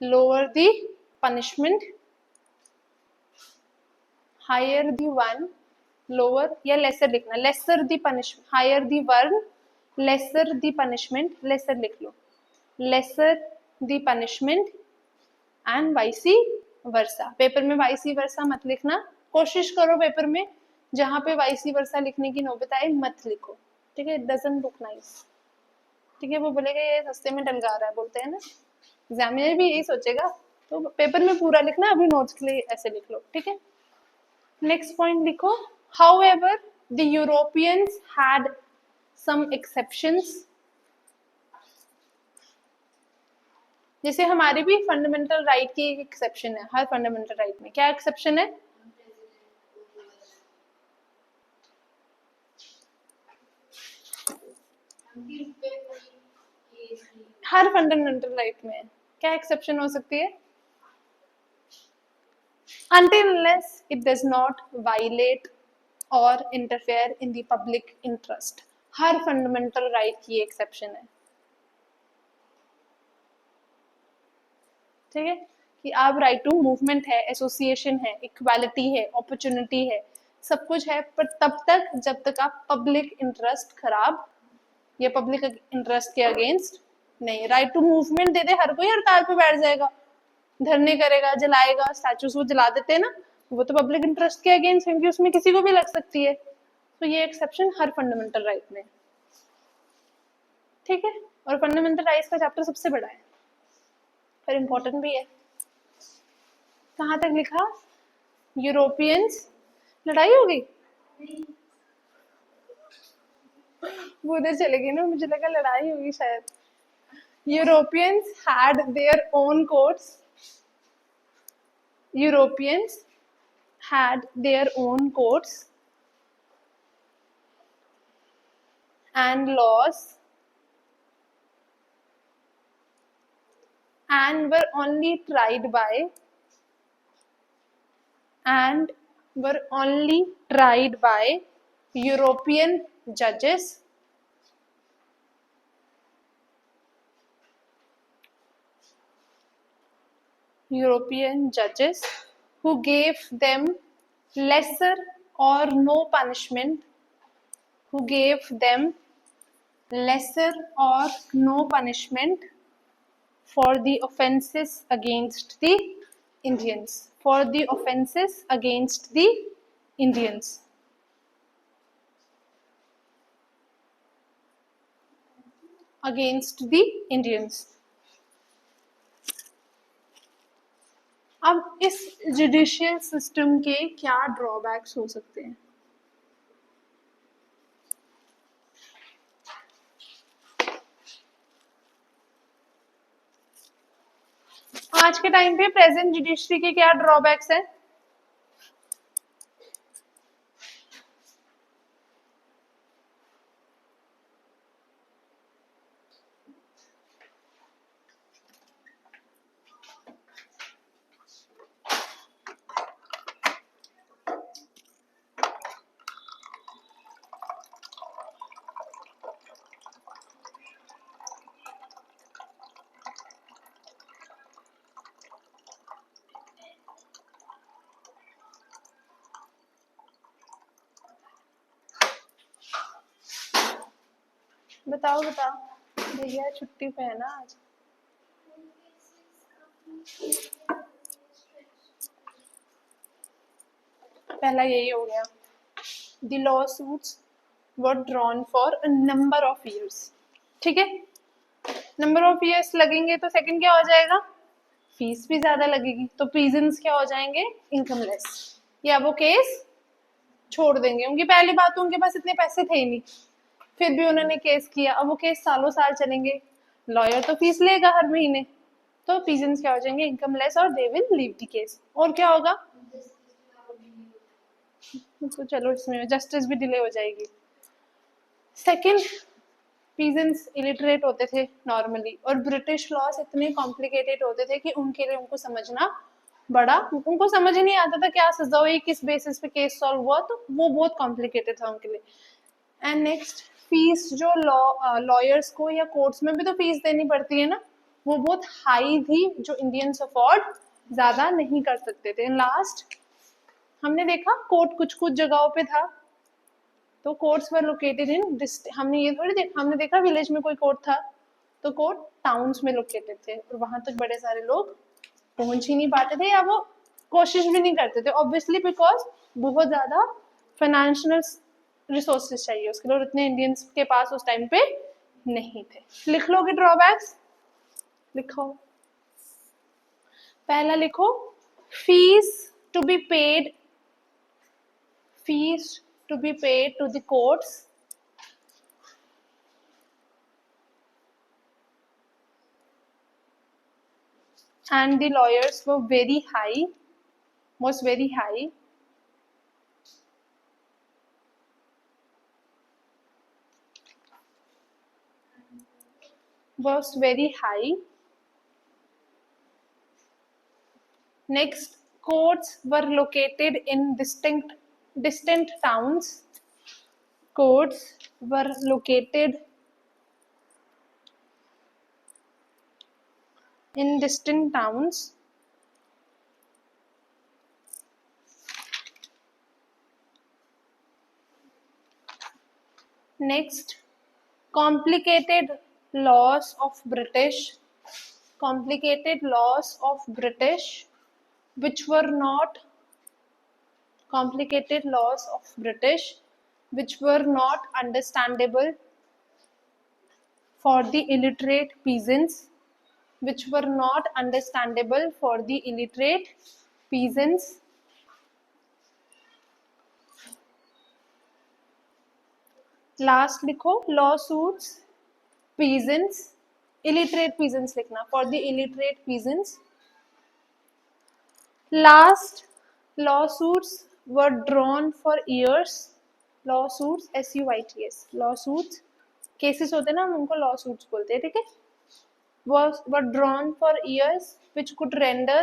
lower the punishment. Higher the one, lower या lesser लिखना, lesser the punishment, higher the varn, lesser the punishment, lesser लिख लो, lesser the punishment and vice versa. Paper में vice versa मत लिखना, कोशिश करो paper में जहाँ पे vice versa लिखने की नौबत आए मत लिखो, ठीक है, it doesn't look nice, ठीक है, वो बोलेगा ये सस्ते में डलगा रहा है, बोलते हैं ना, एग्जामिनर भी यही सोचेगा, तो पेपर में पूरा लिखना, अभी नोट्स के लिए ऐसे लिख लो, ठीक है। नेक्स्ट पॉइंट लिखो, however the Europeans had some exceptions. जैसे हमारी भी फंडामेंटल राइट की एक एक्सेप्शन है, हर फंडामेंटल राइट में क्या एक्सेप्शन है? हर फंडामेंटल राइट में क्या एक्सेप्शन हो सकती है? Until unless it does not violate or interfere in the public interest. Her fundamental right की एक्सेप्शन है, ठीक है, कि आप राइट टू मूवमेंट है, एसोसिएशन है, इक्वालिटी है, अपॉर्चुनिटी है, सब कुछ है, पर तब तक जब तक आप पब्लिक इंटरेस्ट खराब या पब्लिक इंटरेस्ट के अगेंस्ट नहीं। राइट टू मूवमेंट दे दे, हर कोई हड़ताल पे बैठ जाएगा, धरने करेगा, जलाएगा, स्टैचूज वो जला देते हैं ना, वो तो पब्लिक इंटरेस्ट के अगेंस्ट, क्योंकि उसमें किसी को भी लग सकती है, तो ये एक्सेप्शन हर फंडामेंटल राइट में, ठीक है। और फंडामेंटल राइट्स का चैप्टर सबसे बड़ा है, पर इम्पोर्टेंट भी है। कहाँ तक लिखा? यूरोपियंस, लड़ाई हो गई, वो उधर चले गए ना, मुझे लगा लड़ाई होगी शायद। Europeans had their own courts, Europeans had their own courts and laws and were only tried by European judges who gave them lesser or no punishment, for the offences against the Indians. अब इस judicial system के क्या drawbacks हो सकते हैं? आज के time पे प्रेजेंट जुडिशरी के क्या ड्रॉबैक्स है? बताओ भैया छुट्टी पे है ना आज। पहला यही हो गया, the law suits were drawn for a number of years. ठीक है, नंबर ऑफ ईयर्स लगेंगे तो सेकंड क्या हो जाएगा, फीस भी ज्यादा लगेगी, तो पीजेंट्स क्या हो जाएंगे, इनकमलेस, या वो केस छोड़ देंगे। उनकी पहली बात तो उनके पास इतने पैसे थे ही नहीं, फिर भी उन्होंने केस किया, अब वो केस सालों साल चलेंगे, लॉयर तो फीस लेगा हर महीने, तो पीजेंट्स क्या हो जाएंगे, इनकमलेस, और they will leave the case. और क्या होगा, तो चलो इसमें जस्टिस भी डिले हो जाएगी। सेकंड, पीजेंट्स इलिटरेट होते थे नॉर्मली, और ब्रिटिश लॉज इतने कॉम्प्लिकेटेड होते थे कि उनके लिए उनको समझना बड़ा, उनको समझ ही नहीं आता था क्या सजा हुई, किस बेसिस पे केस सॉल्व हुआ, तो वो बहुत कॉम्प्लिकेटेड था उनके लिए। एंड नेक्स्ट, फीस जो लॉयर्स को या कोर्ट्स में भी तो फीस देनी पड़ती है ना, वो बहुत हाई थी, जो इंडियंस अफोर्ड ज्यादा नहीं कर सकते थे। लास्ट हमने देखा कोर्ट कुछ कुछ जगहों पे था, तो कोर्ट्स वर लोकेटेड इन, हमने ये थोड़ी देखा, हमने देखा विलेज में कोई कोर्ट था, तो कोर्ट टाउन्स में लोकेटेड थे, और वहां तक बड़े सारे लोग पहुंच ही नहीं पाते थे, या वो कोशिश भी नहीं करते थे, ऑब्वियसली बिकॉज बहुत ज्यादा फाइनेंशियल रिसोर्सेज चाहिए उसके लिए, और इतने इंडियंस के पास उस टाइम पे नहीं थे। लिख लोगे ड्रॉबैक्स, लिखो। पहला लिखो, fees to be paid, fees to be paid to the courts and the lawyers were very high, was very high. Was very high. Next, courts were located in distant towns. Courts were located in distant towns. Next, complicated laws of British, complicated laws of British, which were not complicated laws of British, which were not understandable for the illiterate peasants, which were not understandable for the illiterate peasants. Last लिखो, lawsuits, peasants, illiterate peasants लिखना, for the illiterate peasants. Last, lawsuits were drawn for years. Lawsuits, SUITS, lawsuits, cases होते ना, हम उनको lawsuits बोलते हैं, ठीक है, were drawn for years, which could render,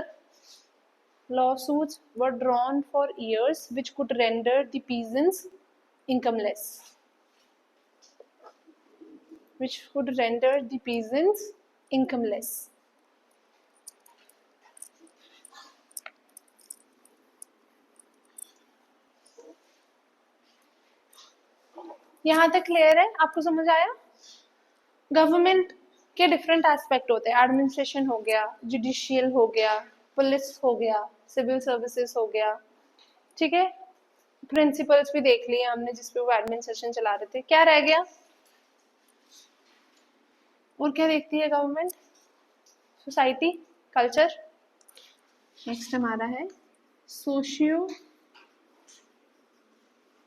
lawsuits were drawn for years, which could render the peasants incomeless, which could render the peasants incomeless. यहाँ तक क्लियर है, आपको समझ आया? गवर्नमेंट के डिफरेंट एस्पेक्ट होते हैं, एडमिनिस्ट्रेशन हो गया, जुडिशियल हो गया, पुलिस हो गया, सिविल सर्विसेज हो गया, ठीक है, प्रिंसिपल्स भी देख लिए हमने जिसपे वो एडमिनिस्ट्रेशन चला रहे थे। क्या रह गया, और क्या देखती है गवर्नमेंट, सोसाइटी, कल्चर। नेक्स्ट हमारा है सोशियो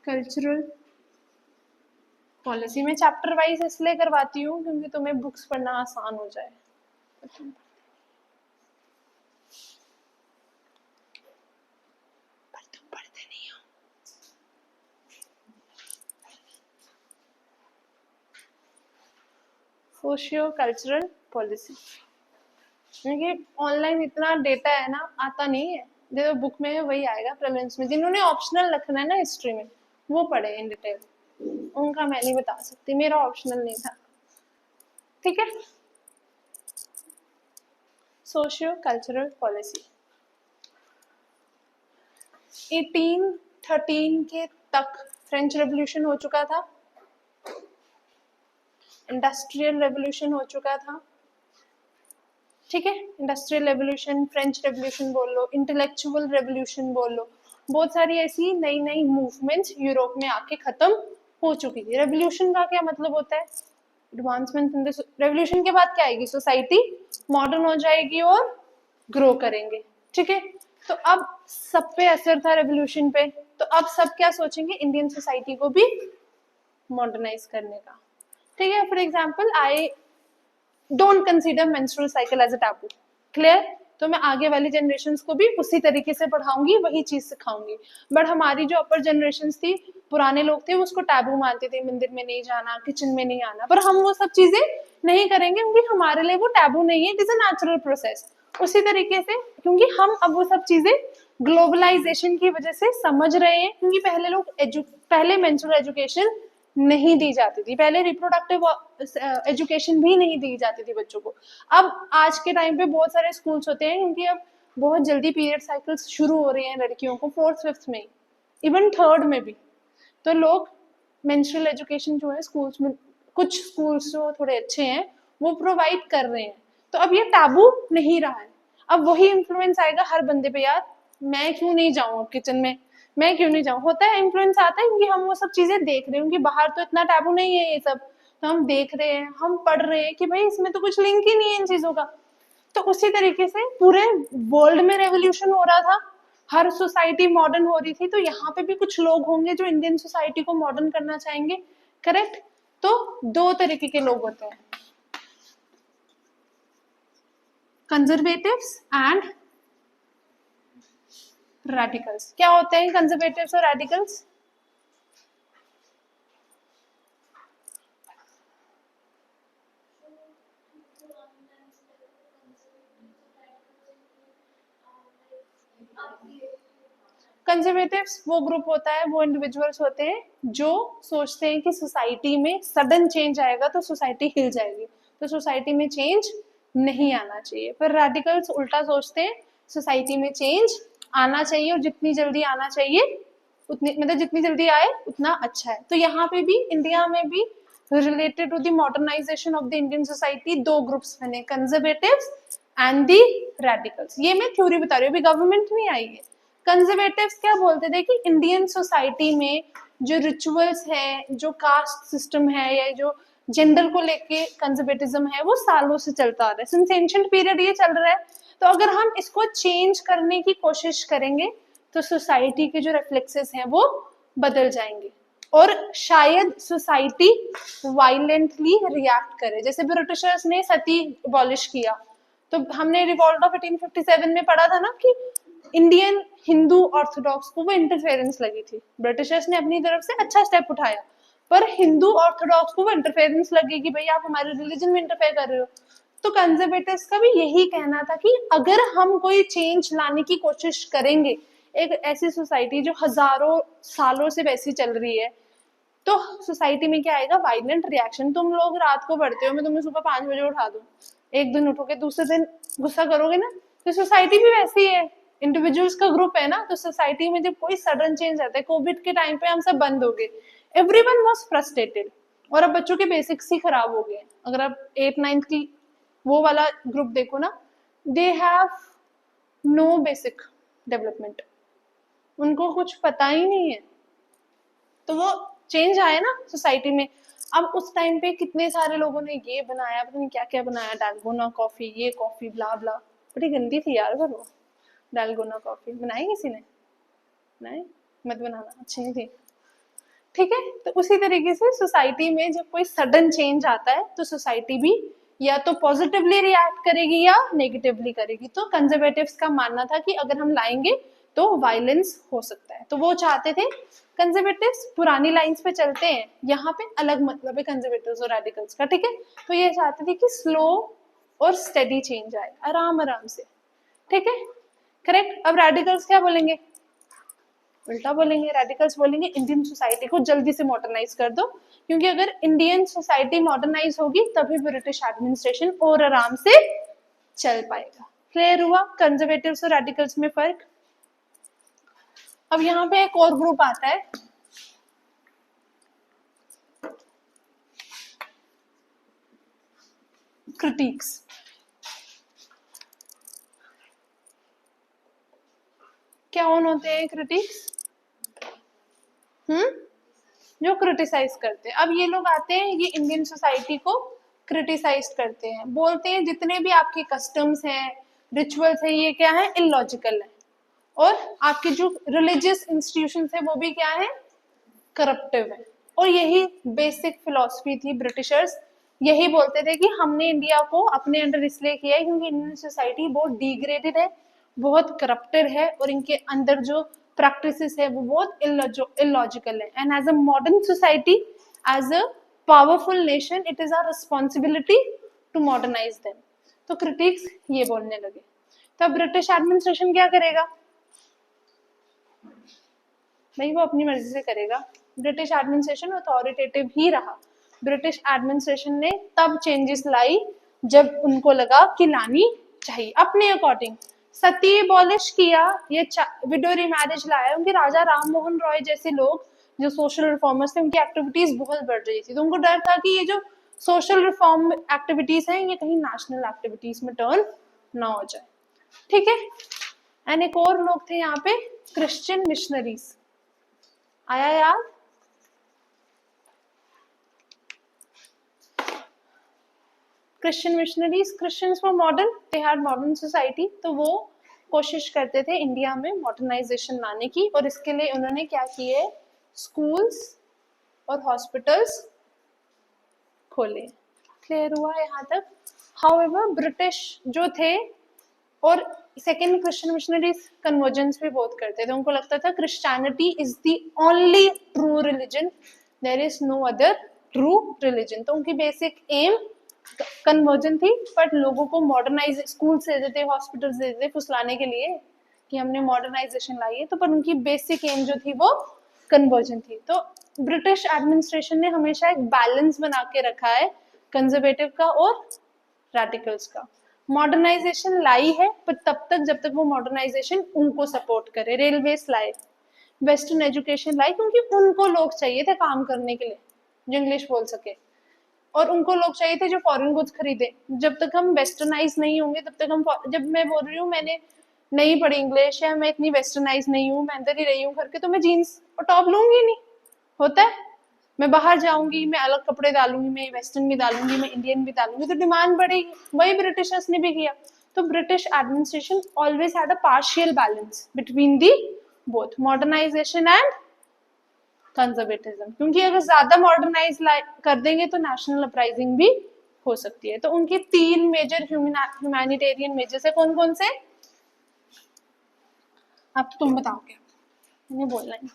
कल्चरल पॉलिसी। में चैप्टर वाइज इसलिए करवाती हूँ क्योंकि तुम्हें बुक्स पढ़ना आसान हो जाए। Socio cultural policy. देखिए ऑनलाइन इतना डेटा है ना, आता नहीं है, जो बुक में है वही आएगा प्रीलिम्स में। जिन्होंने ऑप्शनल रखना है ना हिस्ट्री में, वो पढ़े इन डिटेल, उनका मैं नहीं बता सकती, मेरा ऑप्शनल नहीं था। ठीक है, सोशियो कल्चरल पॉलिसी 1813 के तक फ्रेंच रेवोल्यूशन हो चुका था, इंडस्ट्रियल रेवोल्यूशन हो चुका था। ठीक है, इंडस्ट्रियल रेवोल्यूशन, फ्रेंच रेवोल्यूशन बोल लो, इंटेलेक्चुअल रेवोल्यूशन बोल लो, बहुत सारी ऐसी नई नई मूवमेंट्स यूरोप में आके खत्म हो चुकी थी। रेवोल्यूशन का क्या मतलब होता है? एडवांसमेंट इन द रेवोल्यूशन के बाद क्या आएगी? सोसाइटी मॉडर्न हो जाएगी और ग्रो करेंगे। ठीक है, तो अब सब पे असर था रेवोल्यूशन पे, तो अब सब क्या सोचेंगे? इंडियन सोसाइटी को भी मॉडर्नाइज करने का। ठीक है, for example I don't consider menstrual cycle as a taboo. Clear? तो मैं आगे वाली जनरेशन को भी उसी तरीके से पढ़ाऊंगी, वही चीज सिखाऊंगी। बट हमारी जो अपर जनरेशन थी, पुराने लोग थे, उसको टैबू मानते थे, मंदिर में नहीं जाना, किचन में नहीं आना। पर हम वो सब चीजें नहीं करेंगे क्योंकि हमारे लिए वो टैबू नहीं है, it is a natural process. उसी तरीके से क्योंकि हम अब वो सब चीजें ग्लोबलाइजेशन की वजह से समझ रहे हैं, क्योंकि पहले लोग पहले मेंस्ट्रुअल एजुकेशन नहीं दी जाती थी, पहले रिप्रोडक्टिव एजुकेशन भी नहीं दी जाती थी बच्चों को। अब आज के टाइम पे बहुत सारे स्कूल्स होते हैं, क्योंकि अब बहुत जल्दी पीरियड साइकिल्स शुरू हो रही हैं लड़कियों को, 4th 5th में, इवन 3rd में भी। तो लोग मेंस्ट्रुअल एजुकेशन जो है स्कूल्स में, कुछ स्कूल्स जो थोड़े अच्छे हैं वो प्रोवाइड कर रहे हैं। तो अब ये टैबू नहीं रहा है। अब वही इन्फ्लुएंस आएगा हर बंदे पे, यार मैं क्यों नहीं जाऊँ अब किचन में, मैं क्यों नहीं जाऊँ। होता है, इन्फ्लुएंस आता है, क्योंकि हम वो सब चीजें देख रहे हैं, क्योंकि बाहर तो इतना टैबू नहीं है ये सब, तो हम देख रहे हैं, हम पढ़ रहे हैं कि भाई इसमें तो कुछ लिंक ही नहीं है इन चीजों का। तो उसी तरीके से पूरे वर्ल्ड में रेवोल्यूशन हो रहा था, हर सोसाइटी मॉडर्न हो रही थी, तो यहाँ पे भी कुछ लोग होंगे जो इंडियन सोसाइटी को मॉडर्न करना चाहेंगे। करेक्ट? तो दो तरीके के लोग होते हैं, कंजर्वेटिव्स एंड रेडिकल्स। क्या होते हैं कंजर्वेटिव्स और रेडिकल्स? कंजर्वेटिव्स वो ग्रुप होता है, वो इंडिविजुअल्स होते हैं जो सोचते हैं कि सोसाइटी में सडन चेंज आएगा तो सोसाइटी हिल जाएगी, तो सोसाइटी में चेंज नहीं आना चाहिए। पर रेडिकल्स उल्टा सोचते हैं, सोसाइटी में चेंज आना चाहिए, और जितनी जल्दी आना चाहिए उतनी, मतलब जितनी जल्दी आए उतना अच्छा है। तो यहाँ पे भी इंडिया में भी related to the modernisation of the Indian society दो ग्रुप्स बने, कंजर्वेटिव्स एंड द रेडिकल्स। ये मैं थ्योरी बता रही हूँ, अभी गवर्नमेंट नहीं आई है। कंजर्वेटिव्स क्या बोलते थे कि इंडियन सोसाइटी में जो रिचुअल्स है, जो कास्ट सिस्टम है, या जो जेंडर को लेके कंजर्वेटिज्म है, वो सालों से चलता आ रहा है, सिंस एंशिएंट पीरियड ये चल रहा है। तो अगर हम इसको चेंज करने की कोशिश करेंगे तो सोसाइटी के जो रिफ्लेक्सेस हैं वो बदल जाएंगे, और शायद सोसाइटी वायलेंटली रिएक्ट करे। जैसे ब्रिटिशर्स ने सती अबॉलिश किया, तो हमने रिवॉल्ट ऑफ 1857 में पढ़ा था ना कि इंडियन हिंदू ऑर्थोडॉक्स को वो इंटरफेरेंस लगी थी। ब्रिटिशर्स ने अपनी तरफ से अच्छा स्टेप उठाया, पर हिंदू ऑर्थोडॉक्स को वो इंटरफेरेंस लगी कि भाई आप हमारे रिलीजन में इंटरफेयर कर रहे हो। तो कंजर्वेटिव्स का भी यही कहना था कि अगर हम कोई चेंज लाने की कोशिश करेंगे, एक ऐसी सोसाइटी जो हजारों सालों से वैसी चल रही है, तो सोसाइटी में क्या आएगा? Violent reaction. तुम लोग रात को पढ़ते हो, मैं तुम्हें सुबह 5 बजे उठा दूं, एक दिन उठोगे, दूसरे दिन गुस्सा करोगे ना। तो सोसाइटी भी वैसी है, इंडिविजुअल्स का ग्रुप है ना, तो सोसाइटी में जब कोई सडन चेंज आता है, कोविड के टाइम पे हम सब बंद हो गए, एवरीवन वाज फ्रस्ट्रेटेड, और अब बच्चों के बेसिक्स ही खराब हो गए। अगर आप 8th 9th की वो वाला ग्रुप देखो ना, they have no basic development, उनको कुछ पता ही नहीं है। तो वो चेंज आया ना सोसाइटी में। अब उस टाइम पे कितने सारे लोगों ने ये बनाया, पता नहीं क्या क्या बनाया, डालगोना कॉफी, ये कॉफी, ब्ला ब्ला, बड़ी गंदी थी यार। वो डालगोना कॉफी बनाई किसी ने? नहीं, मत बनाना, अच्छी नहीं थी। ठीक है, तो उसी तरीके से सोसाइटी में जब कोई सडन चेंज आता है तो सोसाइटी भी या तो पॉजिटिवली रिएक्ट करेगी या नेगेटिवली करेगी। तो कंजर्वेटिव्स का मानना था कि अगर हम लाएंगे तो वायलेंस हो सकता है, तो वो चाहते थे कंजर्वेटिव्स पुरानी लाइंस पे चलते हैं, यहाँ पे अलग मतलब है कंजर्वेटिव्स और रेडिकल्स का, ठीक है। तो ये चाहते थे कि स्लो और स्टेडी चेंज आए, आराम आराम से, ठीक है, करेक्ट। अब रेडिकल्स क्या बोलेंगे, उल्टा बोलेंगे, रेडिकल्स बोलेंगे इंडियन सोसाइटी को जल्दी से मॉडर्नाइज कर दो, क्योंकि अगर इंडियन सोसाइटी मॉडर्नाइज होगी तभी ब्रिटिश एडमिनिस्ट्रेशन और आराम से चल पाएगा। क्लियर हुआ कंजर्वेटिव्स और रेडिकल्स में फर्क। अब यहाँ पे एक और ग्रुप आता है, क्रिटिक्स। क्या होते हैं क्रिटिक्स, जो क्रिटिसाइज करते हैं। अब ये लोग आते हैं, ये इंडियन सोसाइटी को क्रिटिसाइज करते हैं, बोलते हैं जितने भी आपके कस्टम्स हैं, रिचुअल्स हैं, ये क्या है, इलॉजिकल है, और आपके जो रिलीजियस इंस्टीट्यूशंस है वो भी क्या है, करप्टिव है। और यही बेसिक फिलॉसफी थी, ब्रिटिशर्स यही बोलते थे कि हमने इंडिया को अपने अंडर इसलिए किया है क्योंकि इंडियन सोसाइटी बहुत डिग्रेडेड है, बहुत करप्टेड है, और इनके अंदर जो प्रैक्टिसेस है वो बहुत इलॉजिकल है। And as a modern society, as a powerful nation, it is our responsibility to modernise them. तो क्रिटिक्स ये बोलने लगे। तब ब्रिटिश एडमिनिस्ट्रेशन क्या करेगा, नहीं वो अपनी मर्जी से करेगा, ब्रिटिश एडमिनिस्ट्रेशन अथॉरिटेटिव ही रहा। ब्रिटिश एडमिनिस्ट्रेशन ने तब चेंजेस लाई जब उनको लगा कि लानी चाहिए अपने अकॉर्डिंग। सती एबॉलिश किया, ये विडो रिमैरिज लाया, उनके राजा राम मोहन रॉय जैसे लोग जो सोशल रिफॉर्मर्स थे, उनकी एक्टिविटीज बहुत बढ़ रही थी, तो उनको डर था कि ये जो सोशल रिफॉर्म एक्टिविटीज हैं ये कहीं नेशनल एक्टिविटीज में टर्न ना हो जाए, ठीक है। एंड एक और लोग थे यहाँ पे, क्रिश्चियन मिशनरीज। आया यार, Christian missionaries, Christians were modern, they had modern society, तो वो कोशिश करते थे इंडिया में मॉडर्नाइजेशन लाने की, और इसके लिए उन्होंने क्या किए, स्कूल्स और हॉस्पिटल्स खोले। क्लियर हुआ यहाँ तक। हाउएवर ब्रिटिश जो थे, और सेकेंड क्रिश्चियन मिशनरीज कन्वर्जेंस भी बहुत करते थे, उनको लगता था Christianity is the only true religion, there is no other true religion. तो उनकी बेसिक एम कन्वर्जन थी, बट लोगों को मॉडर्नाइज स्कूल से देते, हॉस्पिटल्स दे देते फुसलाने के लिए कि हमने मॉडर्नाइजेशन लाई है, तो पर उनकी बेसिक एम जो थी वो कन्वर्जन थी। तो ब्रिटिश एडमिनिस्ट्रेशन ने हमेशा एक बैलेंस बना के रखा है कंजर्वेटिव का और रेडिकल्स का। मॉडर्नाइजेशन लाई है, पर तब तक जब तक वो मॉडर्नाइजेशन उनको सपोर्ट करे। रेलवेज लाए, वेस्टर्न एजुकेशन लाई, क्योंकि उनको लोग चाहिए थे काम करने के लिए जो इंग्लिश बोल सके, और उनको लोग चाहिए थे जो फॉरेन गुड्स खरीदे। जब तक हम वेस्टर्नाइज नहीं होंगे तब तक हम, जब मैं बोल रही हूँ मैंने नहीं पढ़ी इंग्लिश है, मैं इतनी वेस्टर्नाइज नहीं हूँ, मैं अंदर ही रही हूँ घर के, तो मैं जीन्स और टॉप लूंगी नहीं, होता है। मैं बाहर जाऊंगी, मैं अलग कपड़े डालूंगी, मैं वेस्टर्न भी डालूंगी, मैं इंडियन भी डालूंगी, तो डिमांड बढ़ेगी। वही ब्रिटिशर्स ने भी किया। तो British administration always had a partial balance between the both modernisation and conservatism, क्योंकि अगर ज्यादा मॉडर्नाइज कर देंगे तो नेशनल अपराइजिंग भी हो सकती है। तो उनके तीन मेजर ह्यूमैनिटेरियन मेजर्स है, कौन कौन से, अब तो तुम बताओगे, मैंने बोलना है।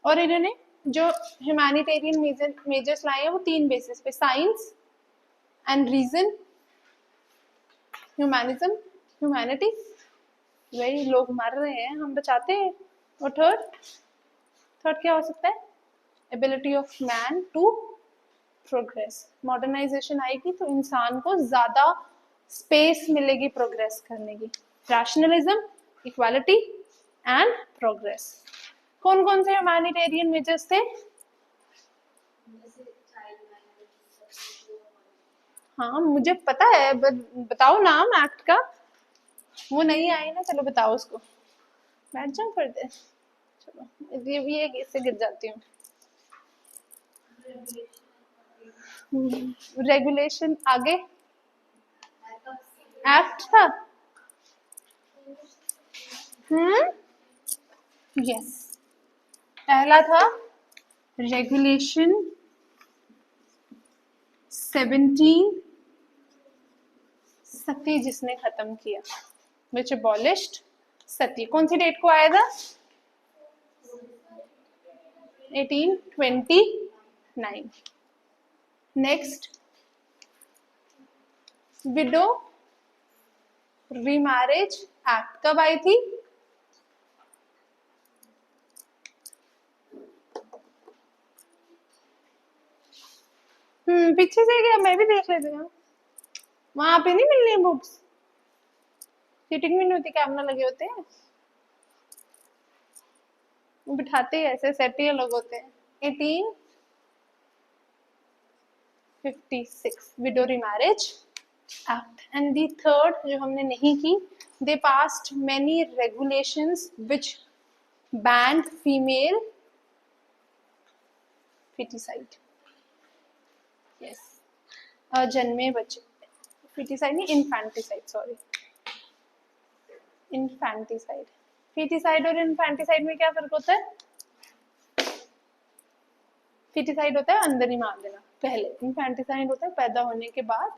और इन्होंने जो ह्यूमैनिटेरियन मेजर्स लाए हैं वो तीन बेसिस पे, science and reason, humanism, humanity, वही लोग मर रहे हैं हम बचाते हैं। और थर्ड क्या हो सकता है, ability of man to progress. Modernisation आएगी तो इंसान को ज्यादा स्पेस मिलेगी प्रोग्रेस करने की। Rationalism, equality and progress. कौन कौन से ह्यूमैनिटेरियन मेजर्स थे, हाँ मुझे पता है, बताओ नाम एक्ट का, वो नहीं आई ना, चलो बताओ उसको, बैठ जाओ पढ़ते, चलो ये भी एक इससे गिर जाती हूँ। रेगुलेशन आगे, एक्ट था, यस, पहला था रेगुलेशन 17 सती जिसने खत्म किया, विच अबॉलिश्ड सती। कौन सी डेट को आया था? 1829। नेक्स्ट, विडो रीमैरिज एक्ट कब आई थी? पीछे से क्या, मैं भी देख लेती हूँ। वहां पे नहीं मिलनी बुक्स, सीटिंग में नहीं होती, कैमरा लगे होते हैं, वो बिठाते ही ऐसे सेट ही लोग होते हैं। 1856 window remarriage act. And the third जो हमने नहीं की, दे पास्ड मेनी रेगुलेशंस विच बैंड फीमेल फिटिसाइड। यस, जन्मे बच्चे, फिटिसाइड नहीं, इन्फेंटिसाइड, सॉरी, इन्फेंटिसाइड। फिटिसाइड और इन्फेंटिसाइड में क्या फर्क होता है? फिटिसाइड होता है अंदर ही मार देना पहले, इन्फेंटिसाइड होता है पैदा होने के बाद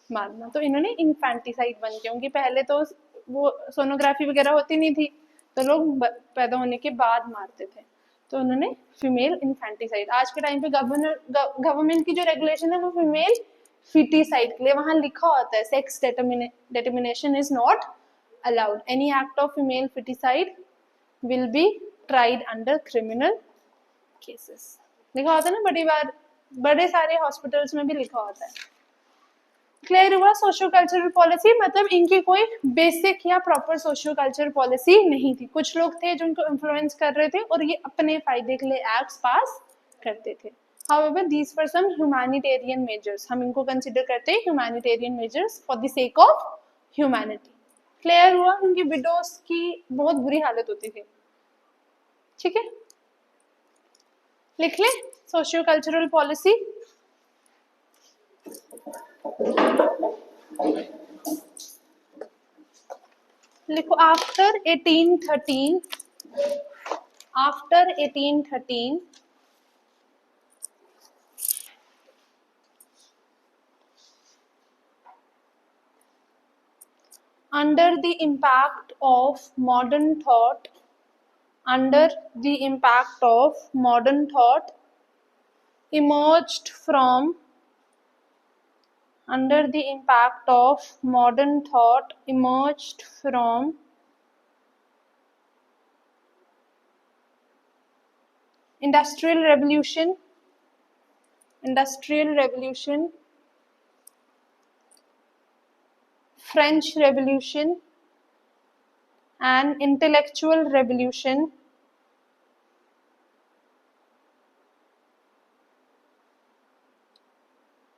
मारना। तो इन्होंने इन्फेंटिसाइड बन के, क्योंकि पहले तो वो सोनोग्राफी वगैरह होती नहीं थी, तो लोग पैदा होने के बाद मारते थे, तो उन्होंने फीमेल इन्फेंटिसाइड। आज के टाइम पे गवर्नमेंट की जो रेगुलेशन है वो फीमेल फिटिसाइड के लिए, वहां लिखा होता है sex determination is not allowed, any act of female foeticide will be tried under criminal cases. लिखा होता है ना, बड़ी बार बड़े सारे हॉस्पिटल्स में भी लिखा होता है। क्लियर हुआ? सोशियो कल्चरल पॉलिसी मतलब इनकी कोई बेसिक या प्रॉपर सोशियो कल्चरल पॉलिसी नहीं थी। कुछ लोग थे जो इनको इन्फ्लुएंस कर रहे थे और ये अपने फायदे के लिए एक्ट्स पास करते थे। However, these were some humanitarian measures. हम इनको कंसिडर करते हैं humanitarian measures for the sake of humanity. Clear हुआ? क्योंकि विडोज की बहुत बुरी हालत होती थी। ठीक है, लिख ले सोशियो कल्चरल पॉलिसी। लिखो after 1813, after 1813 under the impact of modern thought, under the impact of modern thought emerged from, under the impact of modern thought emerged from industrial revolution, industrial revolution, French revolution and intellectual revolution,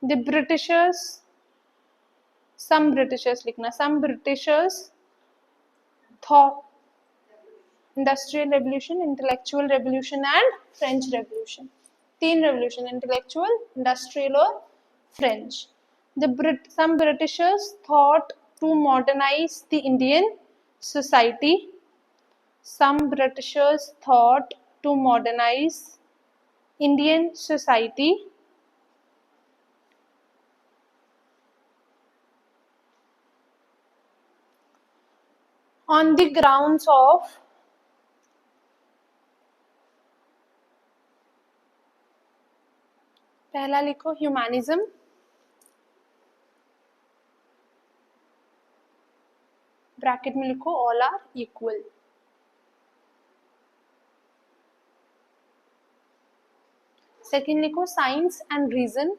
the Britishers, some Britishers लिखना, some Britishers thought, industrial revolution, intellectual revolution and French revolution, तीन revolution, intellectual, industrial और French. Some Britishers thought to modernize the Indian society, some Britishers thought to modernize Indian society on the grounds of पहला लिखो humanism, bracket में लिखो all are equal, second लिखो science and reason,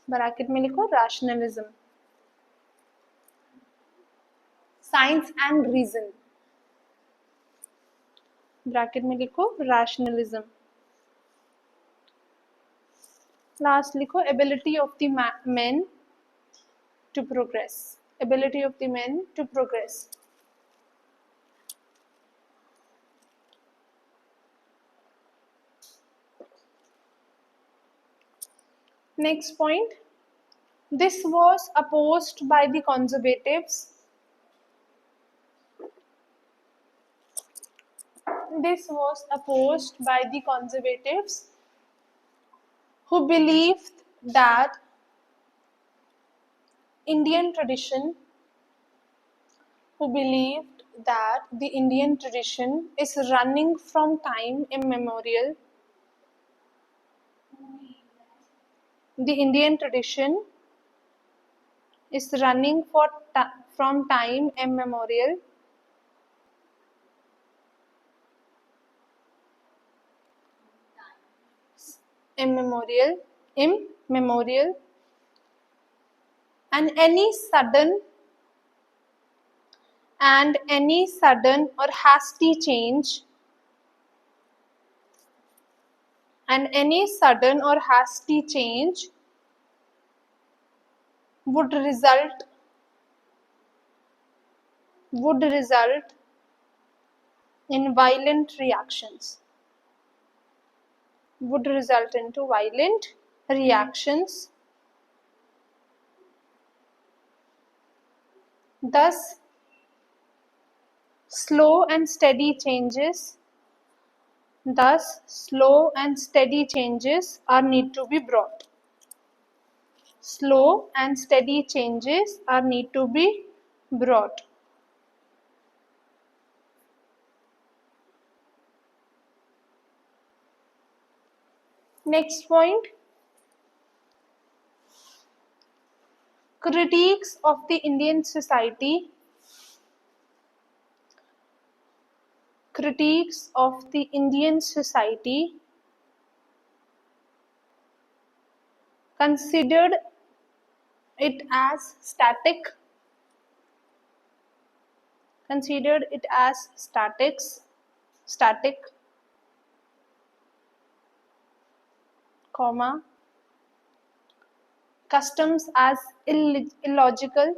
bracket में लिखो rationalism, science and reason, bracket में लिखो rationalism, last लिखो ability of the men to progress, ability of the men to progress. Next point, this was opposed by the conservatives, this was opposed by the conservatives who believed that Indian tradition, who believed that the Indian tradition is running from time immemorial. The Indian tradition is running from time immemorial. Immemorial, immemorial, and any sudden or hasty change would result in violent reactions. Would result into violent reactions. Thus, slow and steady changes are need to be brought. Slow and steady changes are need to be brought. Next point, critiques of the Indian society. Critiques of the Indian society considered it as static, comma, customs as illogical,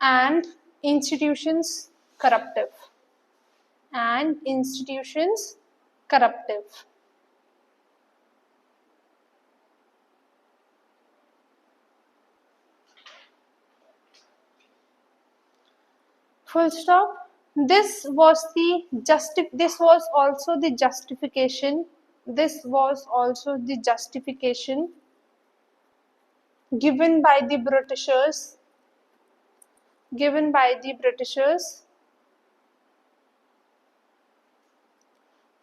and institutions corruptive. Full stop. This was also the justification given by the Britishers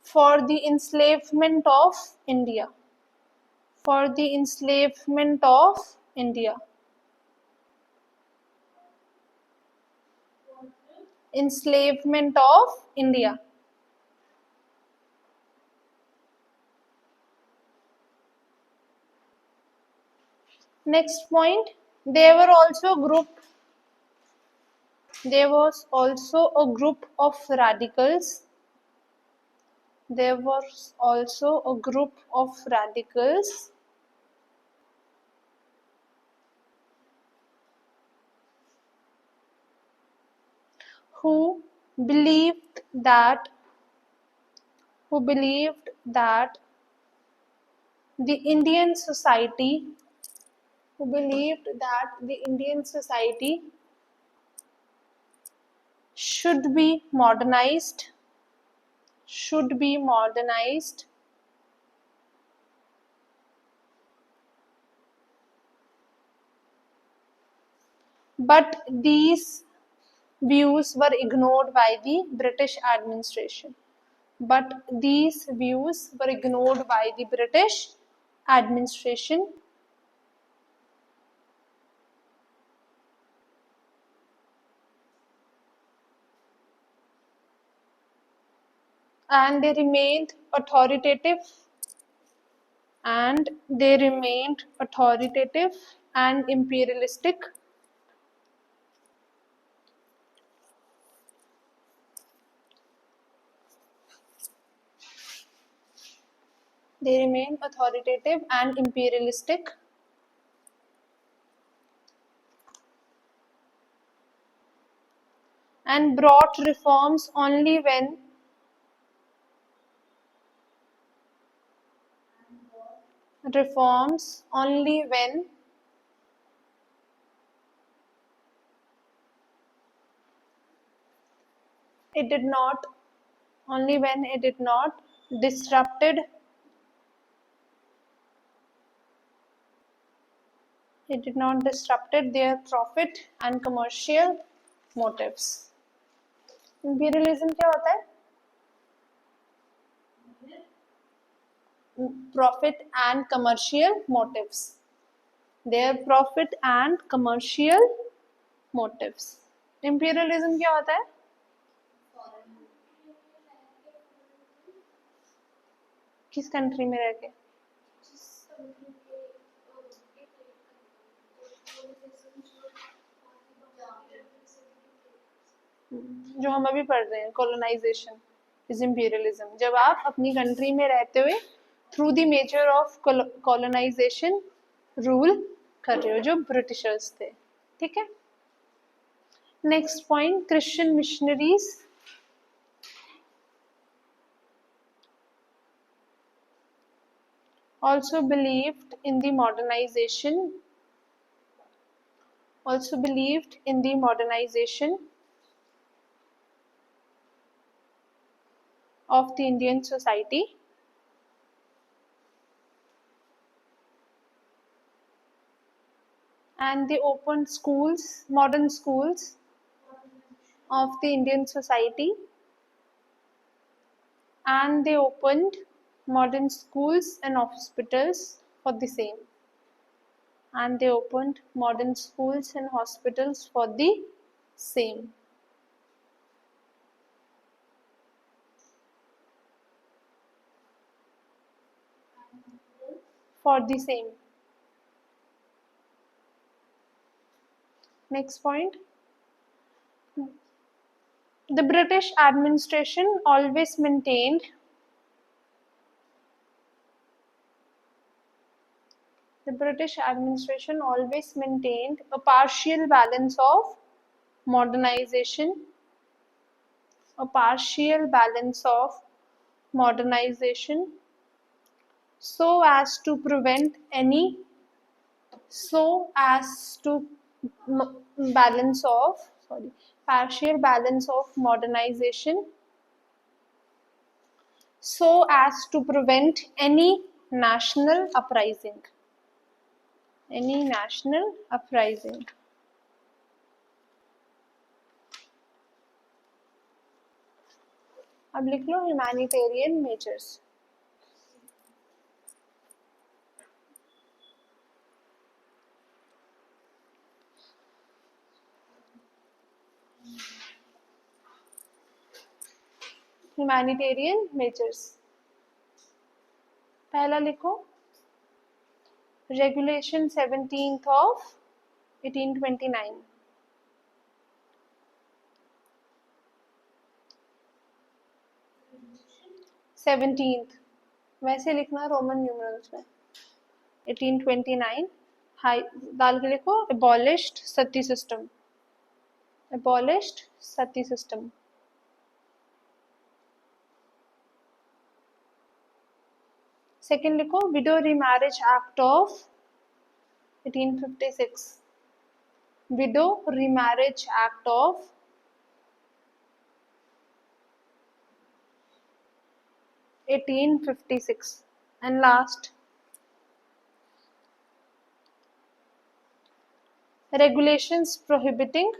for the enslavement of India. Next point, there was also a group of radicals. Who believed that the Indian society should be modernized, but these views were ignored by the British administration. And they remained authoritative and imperialistic. And brought reforms only when It did not, only when it did not disrupted their profit and commercial motives. Imperialism क्या होता है? Profit and commercial motives. Their profit and commercial motives. Imperialism क्या होता है? किस country में रह के? जो हम अभी पढ़ रहे हैं, कॉलोनाइजेशन इज इंपीरियलिज्म. जब आप अपनी कंट्री में रहते हुए through the major of colonisation rule कर रहे हो, जो ब्रिटिशर्स थे. ठीक है. Next point, Christian missionaries also believed in the modernization of the Indian society, and they opened schools, modern schools of the Indian society, and they opened modern schools and hospitals for the same. And they opened modern schools and hospitals for the same. For the same. Next point. The British administration always maintained a partial balance of modernization so as to prevent any partial balance of modernization so as to prevent any national uprising. अब लिख लो humanitarian measures. Humanitarian measures. पहला लिखो, regulation 17th of 1829. वैसे लिखना Roman numerals में. 1829 high डाल के लिखो, abolished सती सिस्टम. सेकेंड लिखो, window remarriage act of 1856. Window remarriage act of 1856. And last, regulations prohibiting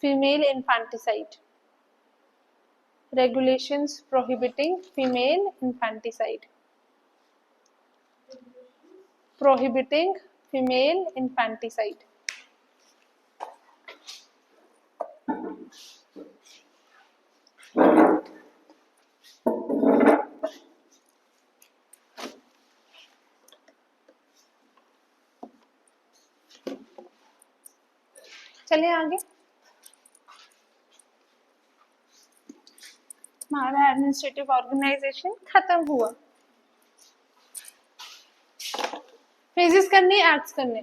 female infanticide. Prohibiting female infanticide. चलिए आगे. हमारा एडमिनिस्ट्रेटिव ऑर्गेनाइजेशन खत्म हुआ. फेजेस करने, एक्ट्स करने.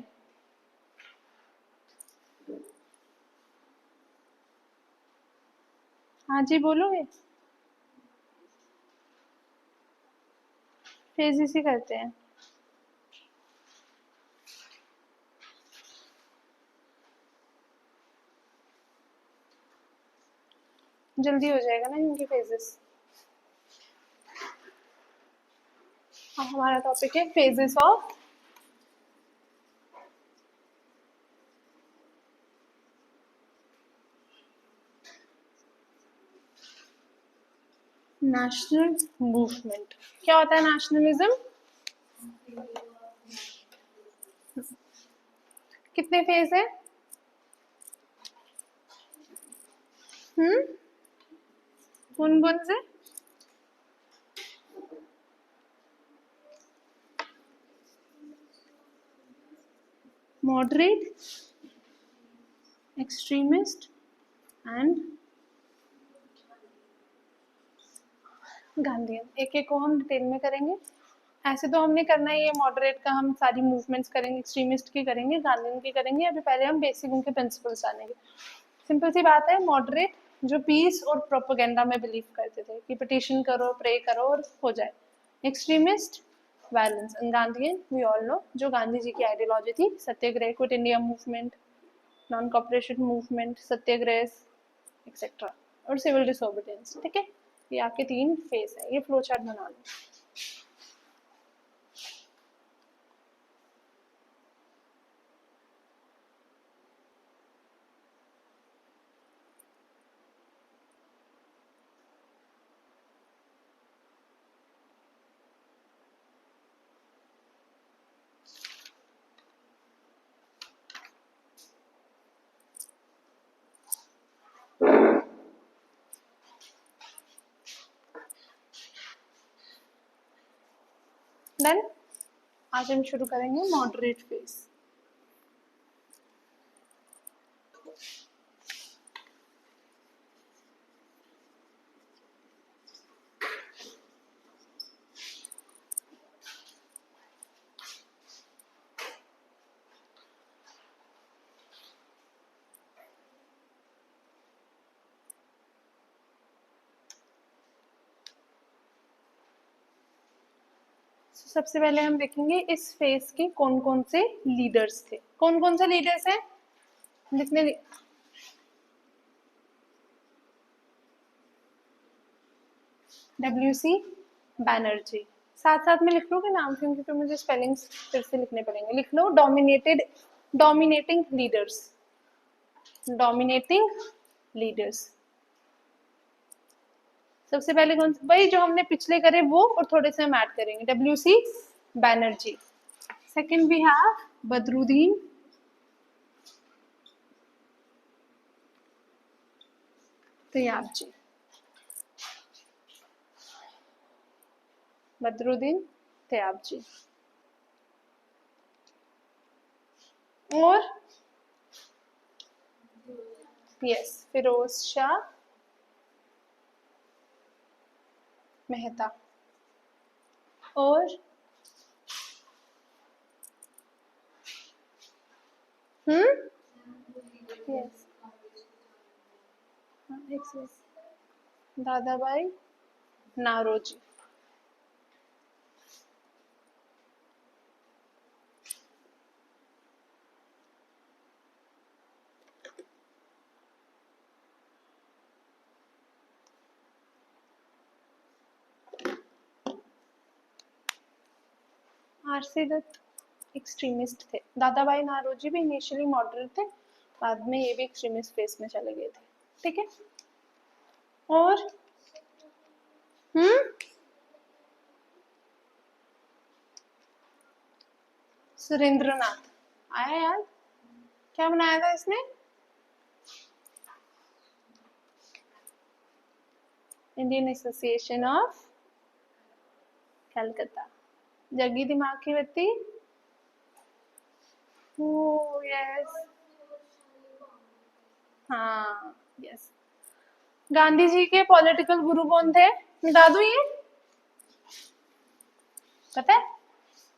हाँ जी बोलोगे. फेजेस ही करते हैं. जल्दी हो जाएगा ना इनके फेजेस। हमारा टॉपिक है फेजेस ऑफ नेशनल मूवमेंट। क्या होता है नेशनलिज्म? कितने फेज है? कौन कौन से? Moderate, extremist and Gandhian. एक एक को हम डिटेल में करेंगे। ऐसे तो हमने करना ही है, मॉडरेट का हम सारी मूवमेंट्स करेंगे, एक्सट्रीमिस्ट की करेंगे, गांधीयन की करेंगे। अभी पहले हम बेसिक उनके प्रिंसिपल्स जानेंगे। सिंपल सी बात है, मॉडरेट जो पीस और प्रोपेगेंडा में बिलीव करते थे कि पिटिशन करो, प्रे करो और हो जाए। Extremist violence. And Gandhian we all know, जो गांधी जी की आइडियोलॉजी थी, Satyagraha, quit India movement, non cooperation movement, Satyagraha etcetera, और सिविल डिसोबीडियंस। ठीक है, ये आपके 3 फेज है। ये फ्लो चार्ट बना लो। देन आज हम शुरू करेंगे मॉडरेट फेज। सबसे पहले हम देखेंगे इस फेज के कौन कौन से लीडर्स थे। कौन कौन से लीडर्स हैं? जितने डब्ल्यूसी बैनर्जी। साथ साथ में लिख लो के नाम, क्योंकि फिर मुझे स्पेलिंग्स फिर से लिखने पड़ेंगे। लिख लो डोमिनेटिंग लीडर्स। Dominating leaders. सबसे पहले कौन, वही जो हमने पिछले करे वो, और थोड़े से हम ऐड करेंगे। WC Banerjee. Second we have Badruddin Tyabji. Badruddin Tyabji. और यस, फिरोज शाह मेहता। और यस, दादा भाई नारोजी। आरसी दत्त एक्सट्रीमिस्ट थे। दादा भाई नारोजी भी इनिशियली मॉडरेट थे, बाद में ये भी एक्सट्रीमिस्ट फेस में चले गए थे। ठीक है। और सुरेंद्रनाथ आया यार, क्या बनाया था इसने? Indian association of Calcutta. जगी दिमाग की बत्ती। यस, हाँ यस। गांधी जी के पॉलिटिकल गुरु कौन थे? बता दूं ये? पता है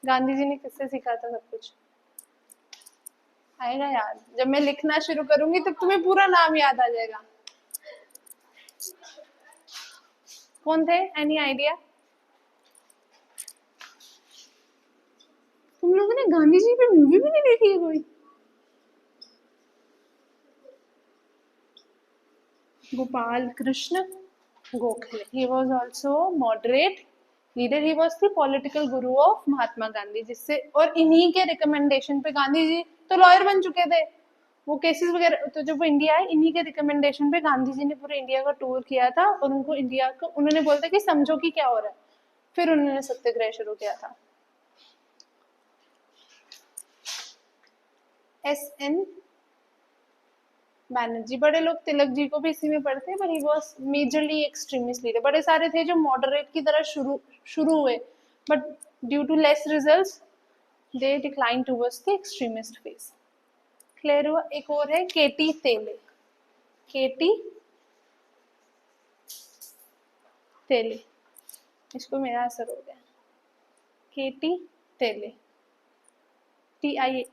गांधी जी ने किससे सीखा था सब कुछ? आएगा याद, जब मैं लिखना शुरू करूंगी तब तुम्हें पूरा नाम याद आ जाएगा। कौन थे? Any idea? तुम लोगों ने गांधी जी पे मूवी भी नहीं देखी है कोई? Gopal Krishna Gokhale. He was also moderate leader. He was the political guru of Mahatma Gandhi, जिससे और इन्हीं के रिकमेंडेशन पे गांधी जी तो लॉयर बन चुके थे, वो केसेस वगैरह, तो जब वो इंडिया आए इन्हीं के रिकमेंडेशन पे गांधी जी ने पूरे इंडिया का टूर किया था और उनको इंडिया को उन्होंने बोलता कि समझो कि क्या हो रहा है, फिर उन्होंने सत्याग्रह शुरू किया था। S.N. बैनर्जी, बड़े लोग तिलक जी को भी इसी में पढ़ते हैं, पर he was majorly extremist leader. बड़े सारे थे जो मॉडरेट की तरह शुरू हुए, but due to less results they declined towards the extremist phase. Clear हुआ? एक और है केटी तेले। केटी तेले, इसको मेरा असर हो गया। केटी तेले, TAILAY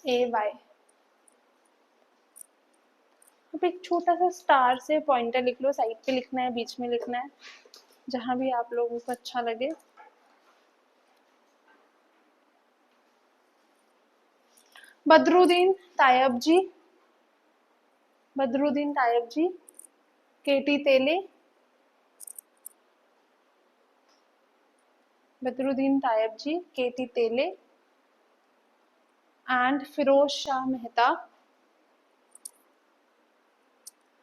AY। अब एक छोटा सा स्टार से पॉइंटर लिख लो, साइड पे लिखना है, बीच में लिखना है, जहां भी आप लोगों को अच्छा लगे। बदरुद्दीन तायब जी, बदरुद्दीन तायब जी, केटी तेले, बदरुद्दीन तायब जी, केटी तेले and Firoz Shah Mehta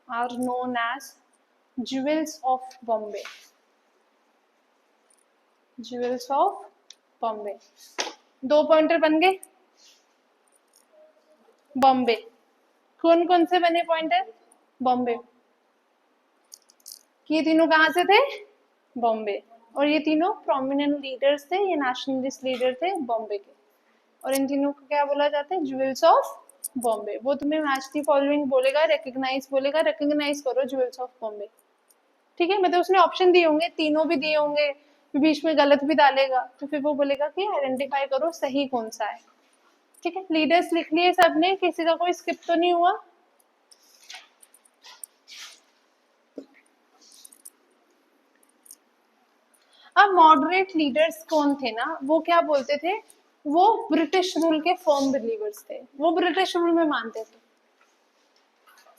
are known as jewels of Bombay. Jewels of Bombay. 2 pointer बन गए। बॉम्बे, कौन कौन से बने पॉइंटर? बॉम्बे। ये तीनों कहाँ से थे? बॉम्बे। और ये तीनों प्रोमिनेंट लीडर्स थे, ये नेशनलिस्ट लीडर थे बॉम्बे के, और इन तीनों को क्या बोला जाता है? Jewels of Bombay. वो तुम्हें मैच दी फॉलोइंग बोलेगा, रिकग्नाइज बोलेगा, रिकग्नाइज करो ज्वेल्स ऑफ बॉम्बे। ठीक है, मतलब उसने ऑप्शन दिए होंगे, तीनों भी दिए होंगे, बीच में गलत भी डालेगा, तो फिर वो बोलेगा कि आइडेंटिफाई करो सही कौन सा है। ठीक है, लीडर्स लिख लिए सबने, किसी का कोई स्किप तो नहीं हुआ? अब मॉडरेट लीडर्स कौन थे ना, वो क्या बोलते थे? वो ब्रिटिश रूल के फर्म बिलीवर्स थे, वो ब्रिटिश रूल में मानते थे।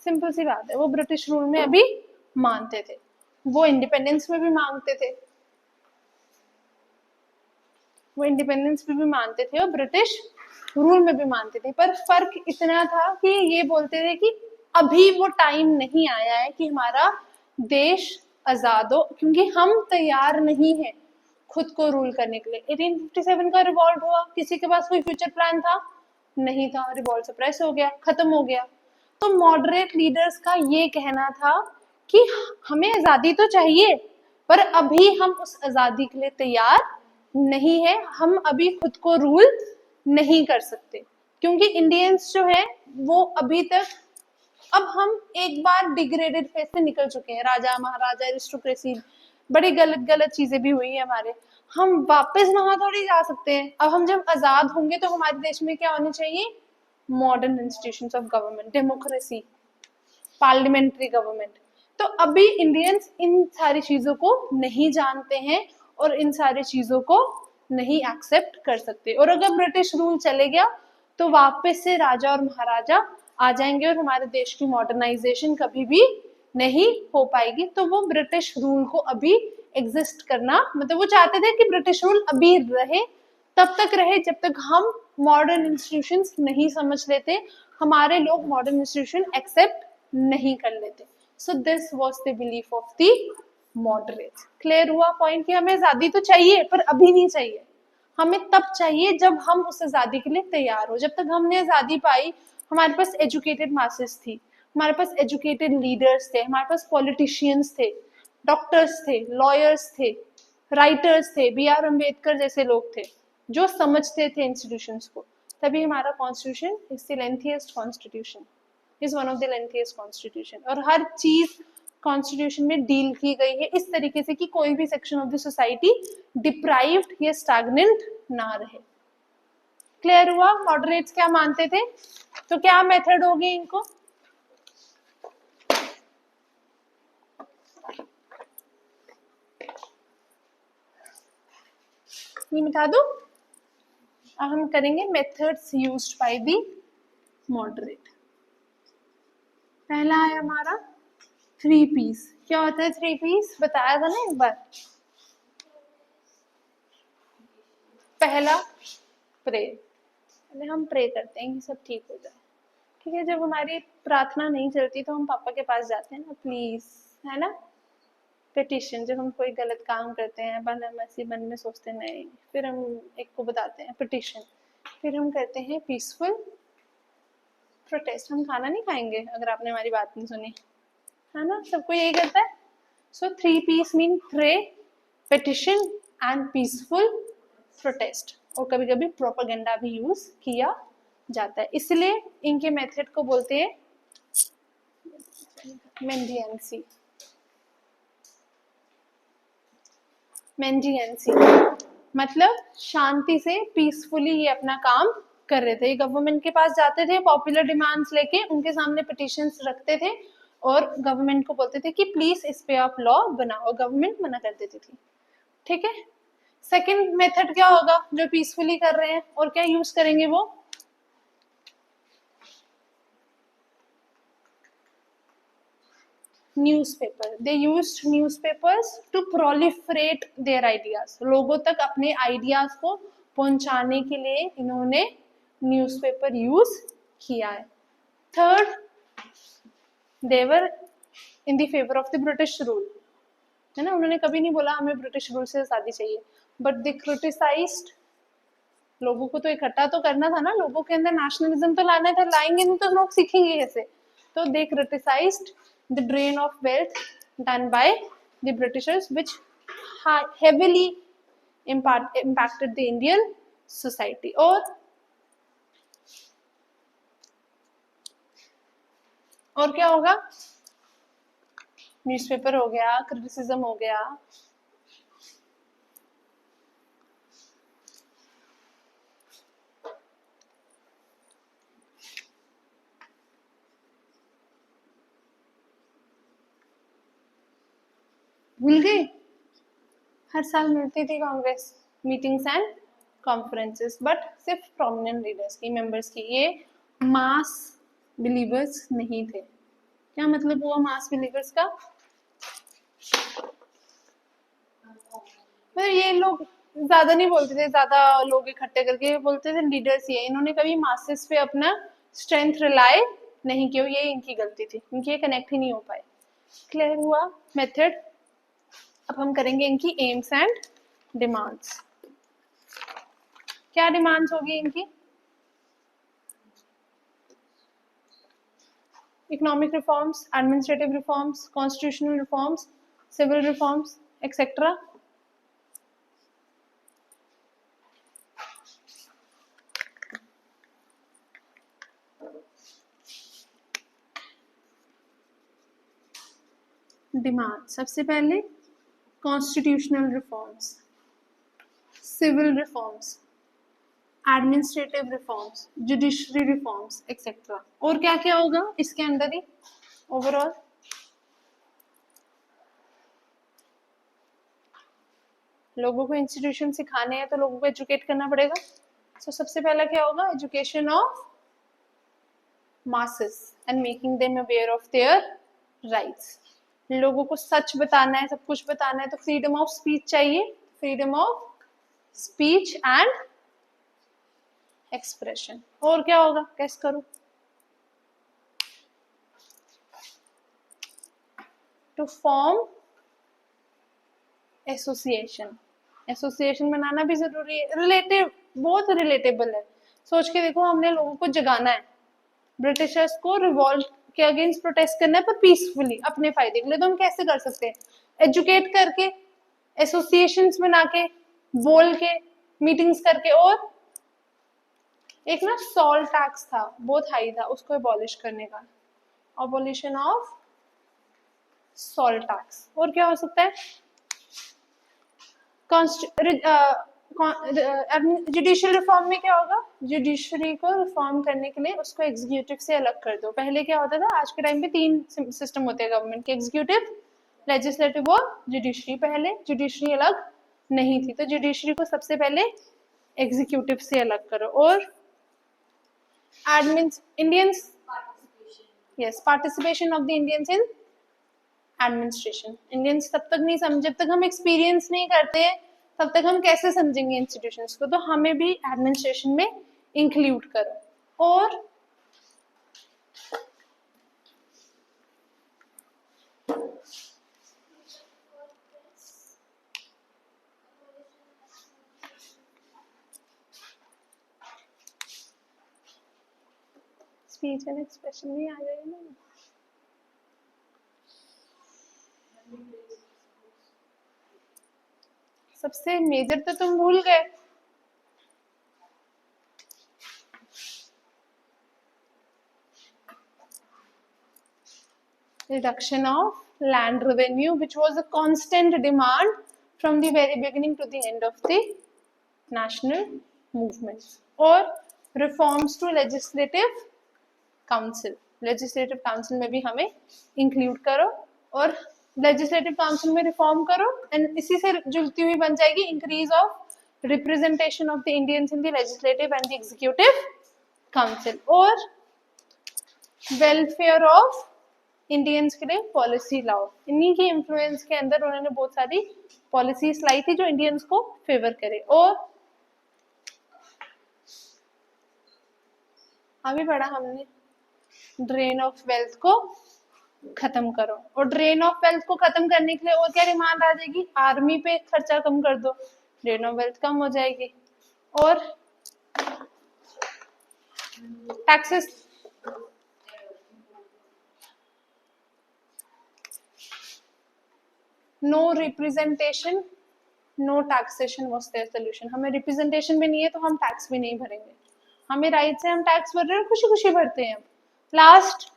सिंपल सी बात है, वो ब्रिटिश रूल में अभी मानते थे, वो इंडिपेंडेंस में भी मांगते थे, वो इंडिपेंडेंस में भी मानते थे और ब्रिटिश रूल में भी मानते थे। पर फर्क इतना था कि ये बोलते थे कि अभी वो टाइम नहीं आया है कि हमारा देश आजाद हो, क्योंकि हम तैयार नहीं है खुद को रूल करने के लिए। 1857 का रिवॉल्ट हुआ, किसी के पास कोई फ्यूचर प्लान था? नहीं था, रिवॉल्ट सप्रेस हो गया, खत्म हो गया। तो मॉडरेट लीडर्स का ये कहना था कि हमें आजादी तो चाहिए, पर अभी हम उस आजादी के लिए तैयार नहीं है, हम अभी खुद को रूल नहीं कर सकते, क्योंकि इंडियंस जो है वो अभी तक, अब हम एक बार डिग्रेडेड फेज से निकल चुके हैं, राजा महाराजा एरिस्टोक्रेसी, बड़ी गलत गलत चीजें भी हुई है हमारे, हम वापस वहां थोड़ी जा सकते हैं। अब हम जब आजाद होंगे तो हमारे देश में क्या होने चाहिए? Modern institutions of government, democracy, parliamentary government. तो अभी इंडियंस इन सारी चीजों को नहीं जानते हैं और इन सारी चीजों को नहीं एक्सेप्ट कर सकते, और अगर ब्रिटिश रूल चले गया तो वापस से राजा और महाराजा आ जाएंगे और हमारे देश की मॉडर्नाइजेशन कभी भी नहीं हो पाएगी। तो वो ब्रिटिश रूल को अभी एग्जिस्ट करना, मतलब वो चाहते थे कि ब्रिटिश रूल अभी रहे, तब तक रहे जब तक हम मॉडर्न इंस्टीट्यूशंस नहीं समझ लेते, हमारे लोग मॉडर्न इंस्टीट्यूशन एक्सेप्ट नहीं कर लेते। So this was the belief of the moderates. Clear हुआ पॉइंट कि हमें आजादी तो चाहिए पर अभी नहीं चाहिए, हमें तब चाहिए जब हम उस आजादी के लिए तैयार हो। जब तक हमने आजादी पाई, हमारे पास एजुकेटेड मासेस थी, हमारे पास एजुकेटेड लीडर्स थे, हमारे पास पॉलिटिशियंस थे, डॉक्टर्स थे, लॉयर्स थे, राइटर्स थे, B.R. अम्बेडकर जैसे लोग थे जो समझते थे इंस्टीट्यूशंस को, तभी हमारा constitution is the lengthiest constitution, is one of the lengthiest constitution. और हर चीज कॉन्स्टिट्यूशन में डील की गई है इस तरीके से कि कोई भी section of the society deprived या स्टैग्नेंट ना रहे। क्लियर हुआ मॉडरेट्स क्या मानते थे? तो क्या मेथड होगी इनको? ये मिटा दो। अब हम करेंगे methods used by the moderate. पहला है हमारा 3 P's। क्या होता है 3 P's? बताया था ना एक बार। पहला प्रे, हम प्रे करते हैं कि सब ठीक हो जाए, ठीक है। जब हमारी प्रार्थना नहीं चलती तो हम पापा के पास जाते हैं ना, प्लीज, है ना। पिटिशन, जब हम कोई गलत काम करते हैं, मन में सोचते नहीं, फिर हम एक को बताते हैं पिटिशन, फिर हम करते हैं पीसफुल प्रोटेस्ट। हम खाना नहीं खाएंगे अगर आपने हमारी बात नहीं सुनी, है ना। सबको यही करता है। So 3 P's mean pray, petition and peaceful protest. और कभी कभी प्रोपेगेंडा भी यूज किया जाता है, इसलिए इनके मेथड को बोलते हैं मेंडिएंसी। मेंडिएंसी मतलब शांति से, पीसफुली ये अपना काम कर रहे थे। गवर्नमेंट के पास जाते थे पॉपुलर डिमांड्स लेके, उनके सामने पिटिशंस रखते थे और गवर्नमेंट को बोलते थे कि प्लीज इस पे आप लॉ बनाओ। गवर्नमेंट मना कर देती थी, ठीक है। सेकंड मेथड क्या होगा जो पीसफुली कर रहे हैं, और क्या यूज करेंगे वो? Newspaper. They used newspapers to proliferate their ideas. लोगों तक अपने आइडियाज को पहुंचाने के लिए इन्होंने न्यूज़पेपर यूज किया है। Third, they were in the favour of the British rule, है ना। उन्होंने कभी नहीं बोला हमें ब्रिटिश रूल से आजादी चाहिए, बट दे क्रिटिसाइज्ड। लोगों को तो इकट्ठा तो करना था ना, लोगों के अंदर नेशनलिज्म तो लाना था, लाएंगे नहीं तो लोग सीखेंगे कैसे। तो they criticized the drain of wealth done by the Britishers which heavily impacted the Indian society। और क्या होगा? न्यूज़पेपर हो गया, क्रिटिसिज्म हो गया, भूल गए। हर साल मिलती थी Congress meetings and conferences, but सिर्फ प्रोमिनेंट लीडर्स की, मेंबर्स की। ये मास बिलीवर्स नहीं थे। क्या मतलब हुआ मास बिलीवर्स का? मतलब ये लोग ज्यादा नहीं बोलते थे, ज्यादा लोग इकट्ठे करके बोलते थे लीडर्स ही है। इन्होंने कभी मासेस पे अपना स्ट्रेंथ रिलाई नहीं किया, ये इनकी गलती थी, इनके कनेक्ट ही नहीं हो पाए। क्लियर हुआ मेथड? अब हम करेंगे इनकी एम्स एंड डिमांड्स। क्या डिमांड्स होगी इनकी? Economic reforms, administrative reforms, constitutional reforms, civil reforms etcetera. Demand, सबसे पहले constitutional reforms, civil reforms, administrative reforms, judiciary reforms etcetera. और क्या क्या होगा इसके अंदर ही ओवरऑल? लोगों को इंस्टीट्यूशन सिखाने हैं तो लोगों को एजुकेट करना पड़ेगा। तो सबसे पहला क्या होगा? Education of masses and making them aware of their rights। लोगों को सच बताना है, सब कुछ बताना है, तो फ्रीडम ऑफ स्पीच चाहिए, freedom of speech and expression. और क्या होगा? कैस करो। To form association. एसोसिएशन बनाना भी जरूरी है, रिलेटिव, बहुत रिलेटेबल है। सोच के देखो, हमने लोगों को जगाना है, ब्रिटिशर्स को रिवॉल्ट के अगेंस्ट प्रोटेस्ट करना है, पर पीसफुली, अपने फायदे के लिए। तो हम कैसे कर सकते हैं? एजुकेट करके, एसोसिएशंस बना के, बोल के, मीटिंग्स करके। और एक ना सॉल्ट टैक्स था, बहुत हाई था, उसको एबॉलिश करने का, अबॉलिशन ऑफ सॉल्ट टैक्स। और क्या हो सकता है? जुडिशियल रिफॉर्म में क्या होगा? जुडिशरी को रिफॉर्म करने के लिए उसको एग्जीक्यूटिव से अलग कर दो। पहले क्या होता था, आज के टाइम पे 3 सिस्टम होते हैं गवर्नमेंट के, एग्जीक्यूटिव, लेजिस्लेटिव और जुडिशरी। पहले जुडिशरी अलग नहीं थी, तो जुडिशरी को सबसे पहले एग्जीक्यूटिव से अलग करो। और Indians, yes, participation of the Indians in administration. Indians तब तक नहीं समझ, जब तक हम एक्सपीरियंस नहीं करते हैं तब तक हम कैसे समझेंगे इंस्टीट्यूशंस को. तो हमें भी एडमिनिस्ट्रेशन में इंक्लूड करो. और स्पीच एंड एक्सप्रेशन नहीं आ जाएगी ना. सबसे मेजर तो तुम भूल गए. Reduction of land revenue, which was a constant demand from the very beginning to the end of the national movement. Or reforms to legislative council. Legislative council में भी हमें include करो और legislative council में reform करो, and इसी से जुड़ती हुई बन जाएगी increase of representation of the Indians in the legislative and the executive council. और welfare of इंडियंस के लिए पॉलिसी लाओ. इन्हीं की इन्फ्लुएंस के अंदर उन्होंने बहुत सारी पॉलिसीज लाई थी जो इंडियंस को फेवर करे. और अभी पढ़ा हमने ड्रेन ऑफ वेल्थ को खत्म करो. और ड्रेन ऑफ वेल्थ को खत्म करने के लिए और क्या डिमांड आ जाएगी, आर्मी पे खर्चा कम कर दो, ड्रेन ऑफ वेल्थ कम हो जाएगी. और taxes, no representation no taxation was their solution. हमें रिप्रेजेंटेशन भी नहीं है तो हम टैक्स भी नहीं भरेंगे. हमें राइट से हम टैक्स भर रहे हैं, खुशी खुशी भरते हैं. लास्ट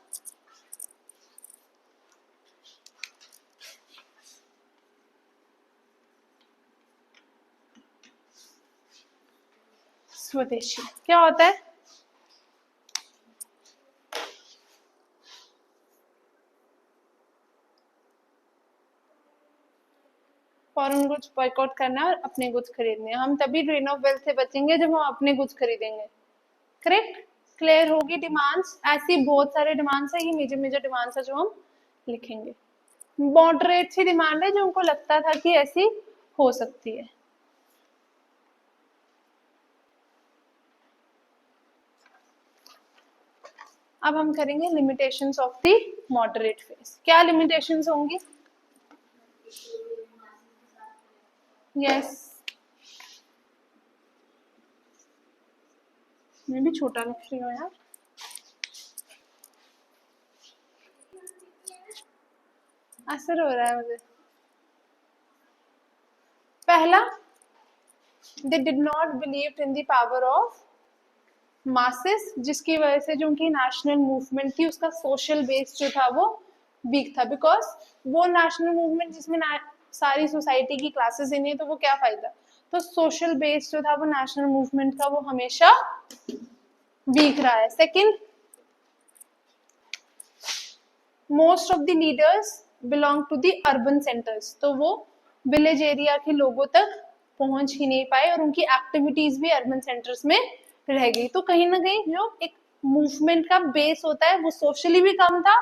स्वदेशी क्या होता है? फॉरेन गुड्स बॉयकॉट करना है और अपने गुड्स खरीदने हैं. हम तभी ड्रेन ऑफ वेल्थ से बचेंगे जब हम अपने गुड्स खरीदेंगे. करेक्ट. क्लियर होगी डिमांड्स. ऐसी बहुत सारे डिमांड्स है, ये मेजर मेजर डिमांड्स है जो हम लिखेंगे. मॉडरेट सी डिमांड है जो उनको लगता था कि ऐसी हो सकती है. अब हम करेंगे limitations of the moderate phase. क्या लिमिटेशंस होंगी? यस, मैं भी छोटा लिख रही हूँ यार. असर हो रहा है मुझे. पहला, they did not believe in the power of masses, जिसकी वजह से जो उनकी नेशनल मूवमेंट थी उसका सोशल बेस जो था वो वीक था. बिकॉज वो नेशनल मूवमेंट जिसमें सारी सोसाइटी की क्लासेस इन है तो वो क्या फायदा. तो सोशल बेस जो था वो नेशनल मूवमेंट का वो हमेशा वीक रहा है. Second, most of the leaders belong to the urban centres. तो वो विलेज एरिया के लोगों तक पहुंच ही नहीं पाए और उनकी एक्टिविटीज भी अर्बन सेंटर्स में रह गई. तो कहीं ना कहीं जो एक मूवमेंट का बेस होता है वो सोशली भी कम था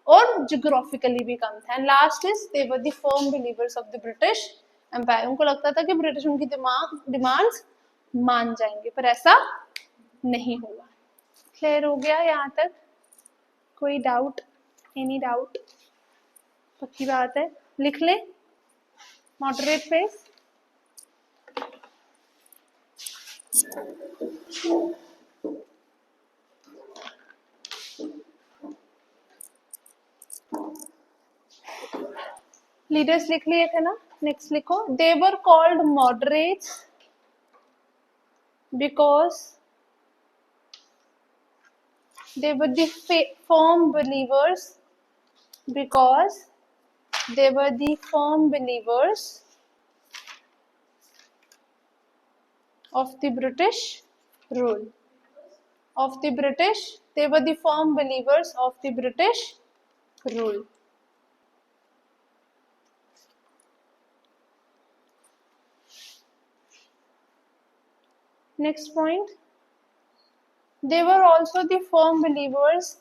और जियोग्राफिकली भी कम था. And last is they were the firm believers of the British empire. उनको लगता था कि ब्रिटिश उनकी डिमांड्स मान जाएंगे, पर ऐसा नहीं हुआ. क्लियर हो गया यहाँ तक? कोई डाउट? Any doubt? पक्की बात है. लिख ले मॉडरेट फेज. लीडर्स लिख लिए थे ना. नेक्स्ट लिखो. They were called moderates because they were the firm believers because they were the firm believers of the British rule. Of the British, they were the firm believers of the British rule. Next point. They were also the firm believers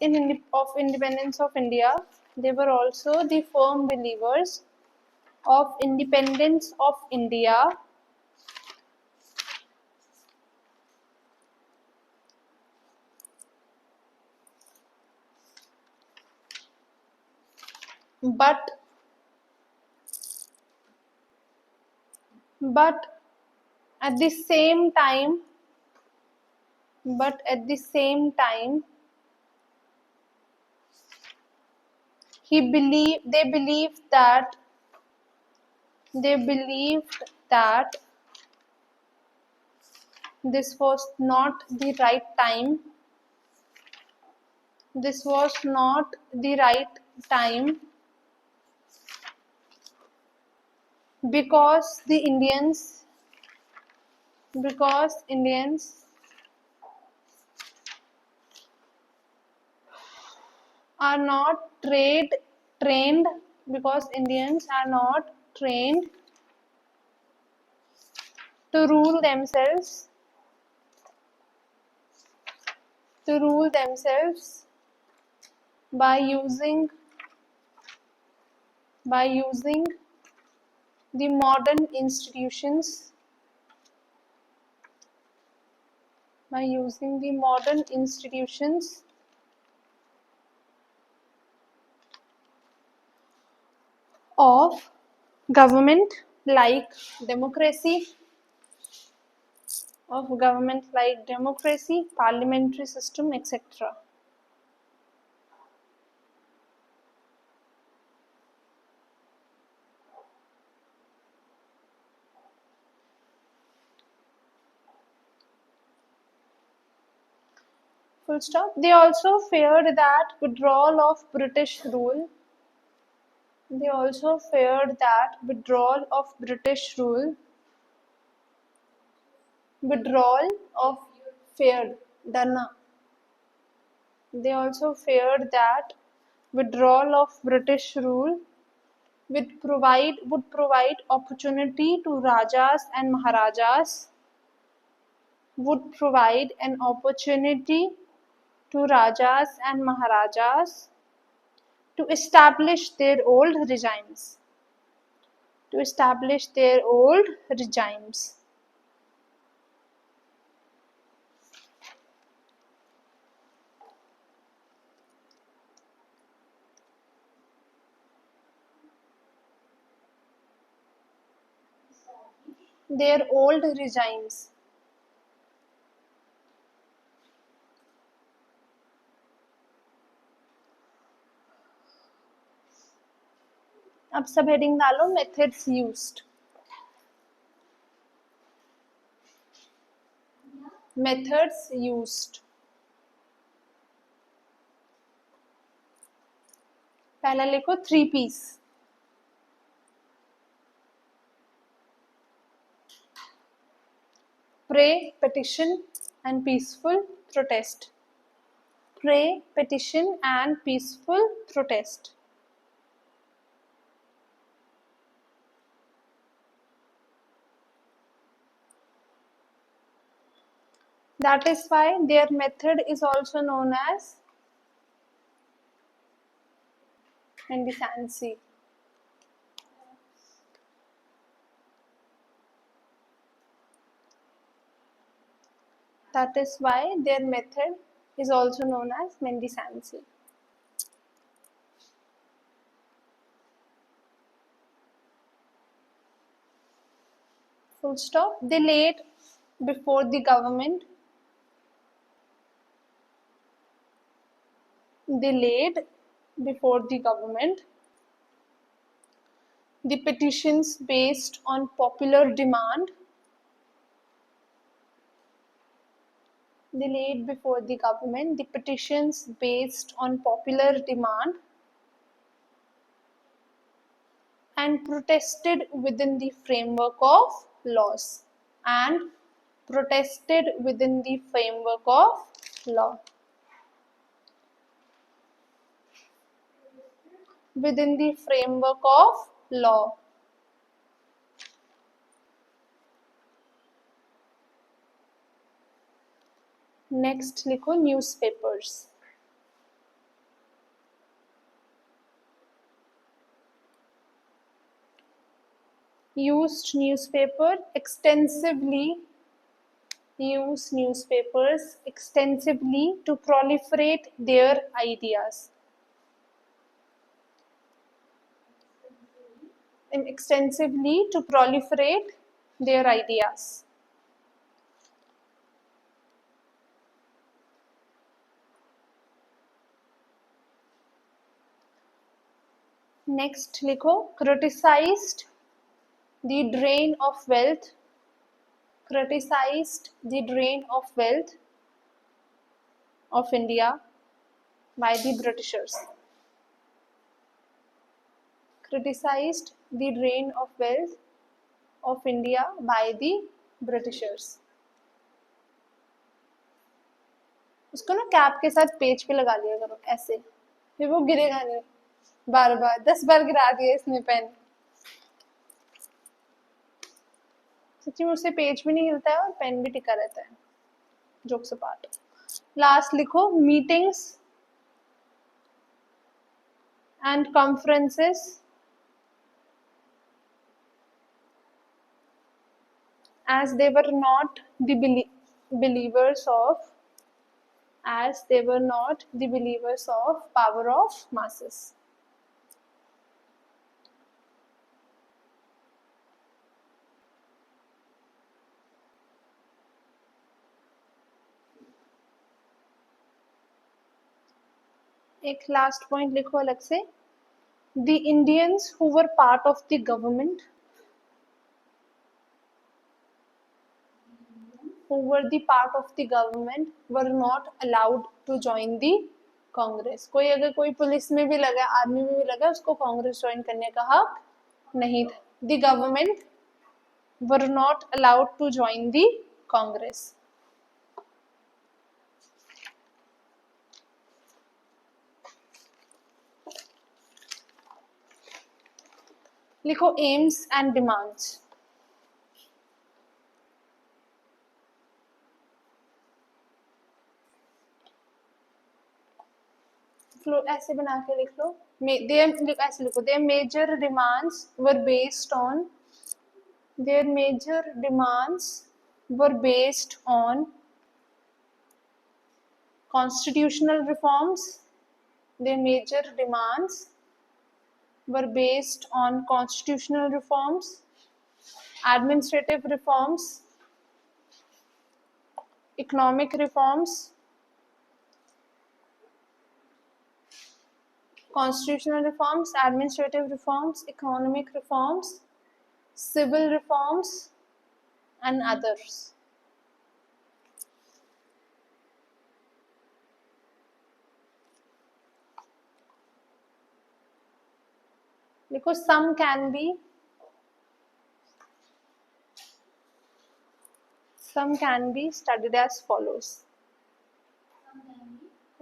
of independence of India. They were also the firm believers of independence of India. But but at the same time, but at the same time, they believed that they believed that this was not the right time. This was not the right time because the Indians are not trained because Indians are not trained to rule themselves by using the modern institutions by using the modern institutions of government like democracy parliamentary system, etc. Full stop. They also feared that withdrawal of British rule. They also feared that withdrawal of British rule. Withdrawal of feared. Dana. They also feared that withdrawal of British rule would provide opportunity to Rajas and Maharajas. Would provide an opportunity to Rajas and Maharajas to establish their old regimes. To establish their old regimes. Their old regimes. अब सब heading डालो methods used. Methods used. पहला लिखो 3 P's. Pray, petition and peaceful protest. Pray, petition and peaceful protest. That is why their method is also known as mendicancy. That is why their method is also known as mendicancy. Full stop. They laid before the government. They laid before the government the petitions based on popular demand. They laid before the government the petitions based on popular demand and protested within the framework of laws. And protested within the framework of law. Within the framework of law. Next लिखो newspapers. Used newspaper extensively use newspapers extensively to proliferate their ideas. Extensively to proliferate their ideas. Next लिखो criticized the drain of wealth. Criticized the drain of wealth of India by the Britishers. Criticized the drain of wealth of India by the Britishers. उसको ना cap के साथ page पे लगा लिया करो ऐसे, फिर वो गिरेगा नहीं। बार बार 10 बार गिरा दिया इसने पेन। सच्ची में उससे पेज भी नहीं हिलता है और पेन भी टिका रहता है। Jokes apart. लास्ट लिखो meetings and conferences as they were not the believers of power of masses. एक लास्ट पॉइंट लिखो अलग से, the Indians who were part of the government were not allowed to join the Congress. कोई अगर कोई police में भी लगा, आर्मी में भी लगा, उसको कांग्रेस ज्वाइन करने का हक नहीं था। The government were not allowed to join the Congress. लिखो एम्स एंड डिमांड्स। ऐसे बना के लिख लो, ऐसे लिखो their major demands were based on constitutional reforms. Their major demands were based on constitutional reforms, administrative reforms, economic reforms, constitutional reforms, administrative reforms, economic reforms, civil reforms, and others. Because some can be studied as follows.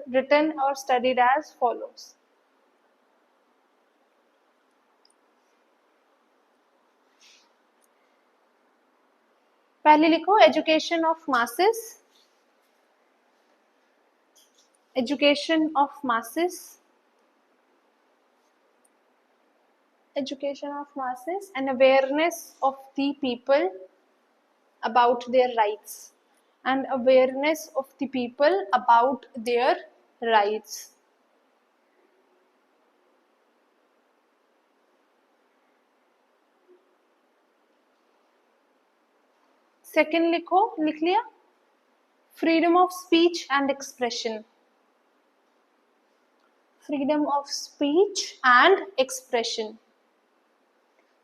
Written or studied as follows. पहले लिखो education of masses. Education of masses and awareness of the people about their rights. Second लिख लिया freedom of speech and expression. Freedom of speech and expression.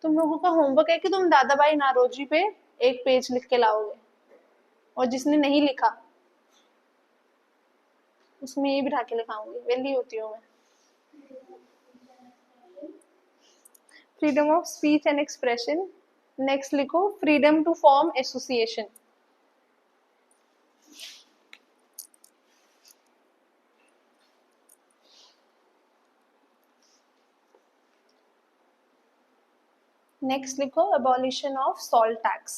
तुम लोगों का homework है कि तुम दादा भाई नारोजी पे एक पेज लिख के लाओगे, और जिसने नहीं लिखा उसमें ये बिठा के लिखाऊंगी, वेली होती हूँ मैं। Freedom of speech and expression. Next लिखो freedom to form association. Next लिखो abolition of salt tax.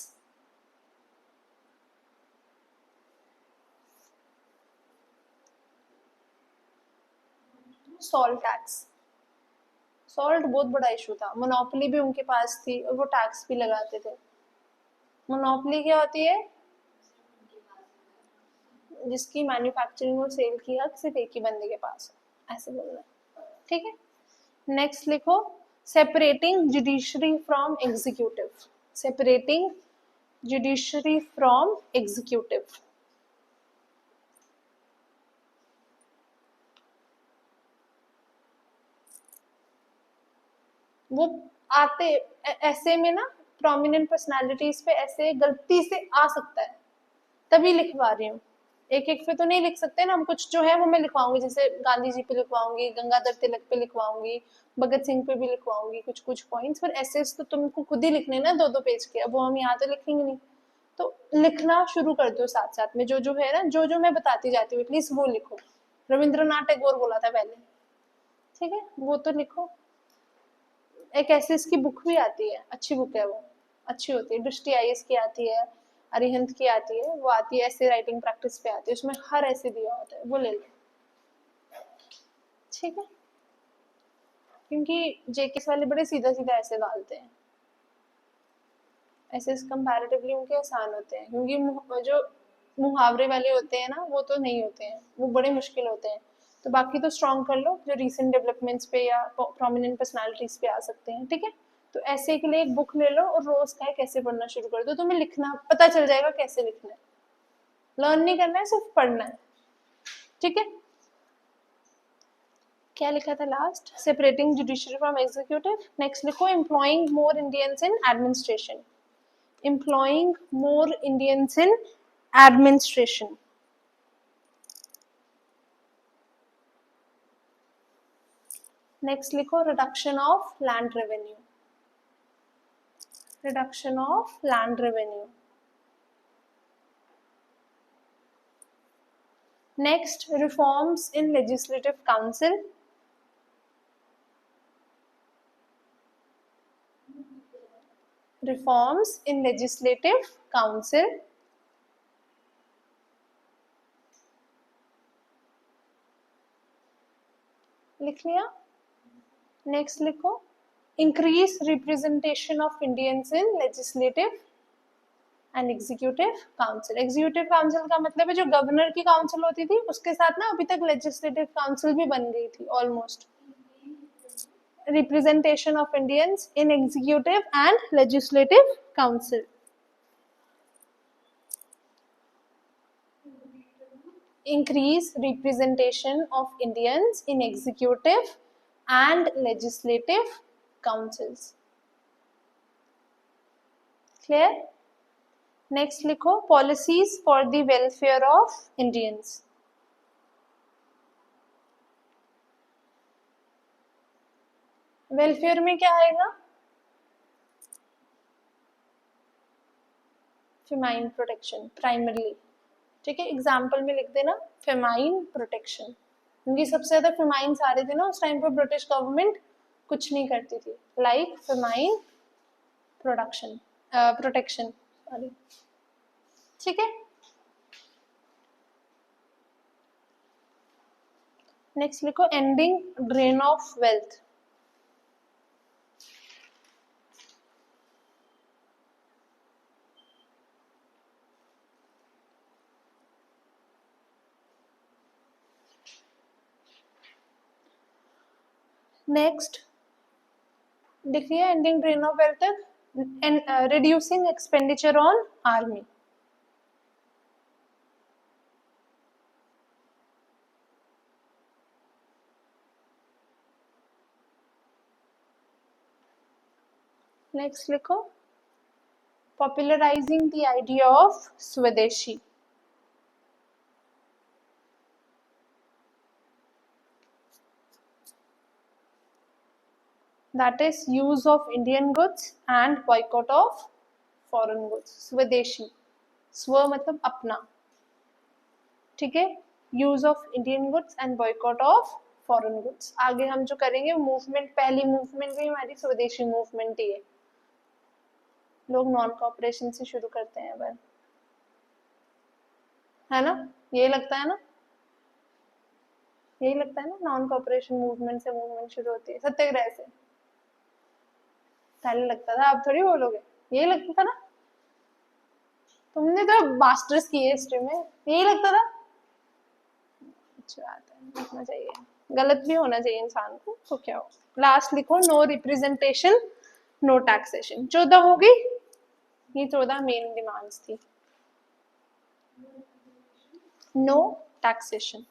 Salt tax. Salt बहुत बड़ा इशू था, मोनोपोली भी उनके पास थी और वो टैक्स भी लगाते थे। मोनोपोली क्या होती है? जिसकी मैन्युफैक्चरिंग और सेल की हक सिर्फ एक ही बंदे के पास है, ऐसे बोलना है, ठीक है। नेक्स्ट लिखो, separating judiciary from executive. Separating judiciary from executive. वो आते ऐसे में ना, प्रोमिनेंट पर्सनालिटीज पे ऐसे गलती से आ सकता है, तभी लिखवा रही हूँ। एक एक पे तो नहीं लिख सकते ना हम, कुछ जो है वो मैं लिखवाऊंगी, जैसे गांधी जी पे लिखवाऊंगी, गंगाधर तिलक पे लिखवाऊंगी, भगत सिंह पे भी लिखवाऊंगी कुछ कुछ पॉइंट्स, पर ऐसे तो तुमको खुद ही लिखने ना 2-2 पेज के, अब वो हम यहाँ तो लिखेंगे नहीं। तो लिखना शुरू कर दो साथ साथ में, जो जो है ना, जो जो मैं बताती जाती हूँ एटलीस्ट वो लिखो। रविंद्रनाथ टैगोर बोला था पहले, ठीक है, वो तो लिखो। एक ऐसे इसकी बुक भी आती है, अच्छी बुक है वो, अच्छी होती है, दृष्टि आईएएस की आती है, अरिहंत की आती है, वो आती है ऐसे राइटिंग प्रैक्टिस पे आती है, उसमें हर ऐसे दिया होता है, वो ले लो, ठीक है। क्योंकि जेकेएस वाले बड़े सीधा सीधा ऐसे डालते हैं, ऐसे कंपैरेटिवली उनके आसान होते हैं, क्योंकि जो मुहावरे वाले होते हैं ना वो तो नहीं होते हैं, वो बड़े मुश्किल होते हैं। तो बाकी तो स्ट्रॉन्ग कर लो जो रिसेंट डेवलपमेंट्स पे या प्रोमिनेंट पर्सनालिटीज पे आ सकते हैं, ठीक है। तो ऐसे के लिए एक बुक ले लो और रोज का कैसे पढ़ना शुरू कर दो, तुम्हें लिखना पता चल जाएगा कैसे लिखना है, लर्न नहीं करना है, सिर्फ पढ़ना है, ठीक है। क्या लिखा था last? Separating judiciary from executive. Next लिखो, employing more Indians in administration. employing more Indians in administration. Next लिखो, reduction of land revenue. Reduction of land revenue. Next, reforms in legislative council. Reforms in legislative council. लिख लिया? Next लिखो, increase representation of Indians in legislative and executive council. Executive council का मतलब है जो governor की council होती थी उसके साथ ना अभी तक लेजिस्लेटिव काउंसिल भी बन गई थी almost. Representation of Indians in executive and legislative council. Increase representation of Indians in executive and legislative councils. Clear? Next लिखो, policies for the welfare of Indians. Welfare में क्या आएगा? फेमाइन प्रोटेक्शन प्राइमरली, ठीक है। एग्जाम्पल में लिख देना famine protection, क्योंकि सबसे ज्यादा फेमाइंस आ रहे थे ना उस टाइम पे, ब्रिटिश गवर्नमेंट कुछ नहीं करती थी, लाइक फेमाइन प्रोडक्शन प्रोटेक्शन, ठीक है। नेक्स्ट लिखो, ending drain of wealth. Next देखिए, एंडिंग ड्रेन ऑफ वेल्थ तक, reducing expenditure on army. Next लिखो, पॉपुलराइजिंग द आइडिया ऑफ स्वदेशी। That is use of Indian goods and boycott of foreign goods. स्वदेशी, स्व मतलब अपना, ठीक है। Use of Indian goods and boycott of foreign goods. आगे हम जो करेंगे मूवमेंट, पहली मूवमेंट भी हमारी स्वदेशी मूवमेंट ही है। लोग नॉन कॉपरेशन से शुरू करते हैं अब, है ना, ये लगता है ना। यही लगता है ना, नॉन कॉपरेशन मूवमेंट से मूवमेंट शुरू होती है, सत्याग्रह से। पहले लगता था, अब थोड़ी बोलोगे, यही लगता था ना, तुमने तो मास्टर्स की है हिस्ट्री में, यही लगता था। अच्छी बात है, लिखना चाहिए, गलत भी होना चाहिए इंसान को, तो क्या हो। लास्ट लिखो, नो रिप्रेजेंटेशन नो टैक्सेशन। 14 हो गई, ये 14 मेन डिमांड्स थी। नो टैक्सेशन,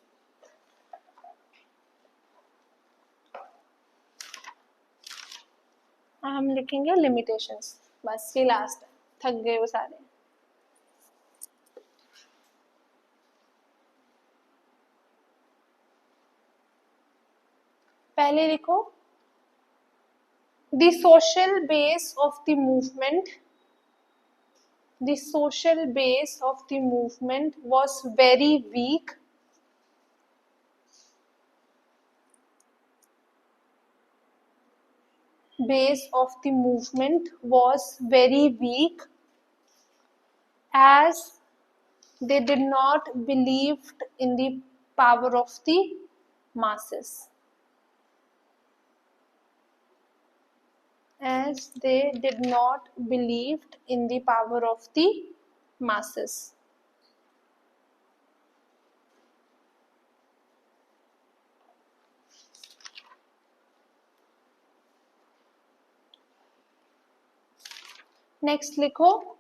हम लिखेंगे लिमिटेशंस, बस ये लास्ट है, थक गए वो सारे। पहले लिखो, the social base of the movement, the social base of the movement was very weak. Base of the movement was very weak as they did not believed in the power of the masses. As they did not believed in the power of the masses. Next लिखो,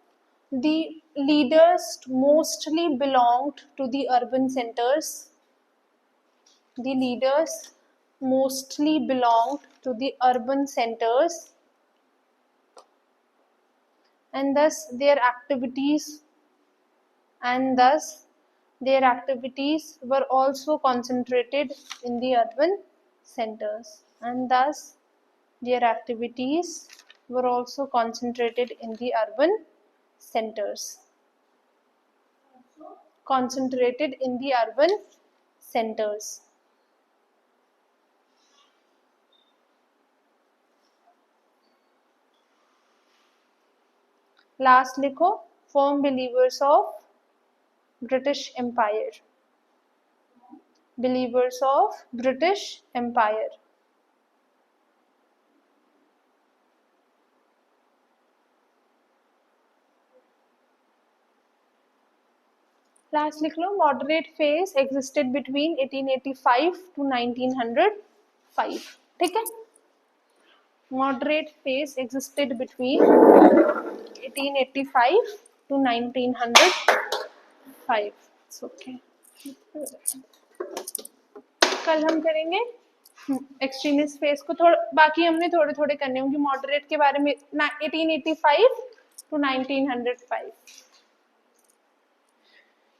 the leaders mostly belonged to the urban centers. The leaders mostly belonged to the urban centers, and thus their activities were also concentrated in the urban centers. And thus their activities were also concentrated in the urban centers. Concentrated in the urban centers. Last लिखो, firm believers of British Empire. Believers of British Empire. Last लिख लो, moderate phase existed between 1885 to 1905. ठीक है, moderate phase existed between 1885 to 1905. It's okay. कल हम करेंगे extremist phase को, थोड़ा बाकी हमने थोड़े थोड़े करने होंगे। मॉडरेट के बारे में 1885 टू 1905।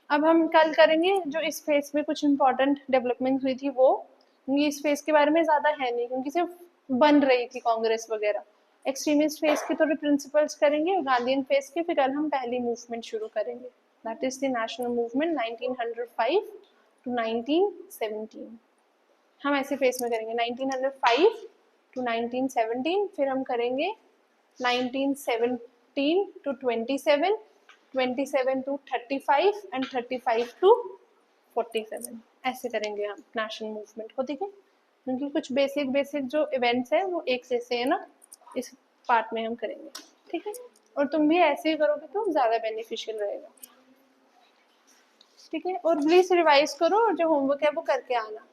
अब हम कल करेंगे जो इस फेज में कुछ इंपॉर्टेंट डेवलपमेंट हुई थी वो, इस फेज के बारे में ज्यादा है नहीं क्योंकि सिर्फ बन रही थी कांग्रेस वगैरह। एक्सट्रीमिस्ट फेज के थोड़े प्रिंसिपल्स करेंगे, गांधीयन फेज के फिर कल हम पहली मूवमेंट शुरू करेंगे, that is the national movement 1905 to 1917। हम ऐसे फेज में करेंगे 1905 टू 1917, फिर हम करेंगे 1917 टू 27, 27 टू 35 एंड 35 टू 47, ऐसे करेंगे हम नेशनल मूवमेंट को। ठीक है, क्योंकि कुछ बेसिक जो इवेंट्स हैं वो एक जैसे है ना, इस पार्ट में हम करेंगे। ठीक है, और तुम भी ऐसे ही करोगे तो ज़्यादा बेनिफिशियल रहेगा। ठीक है, और प्लीज़ रिवाइज करो और जो होमवर्क है वो करके आना।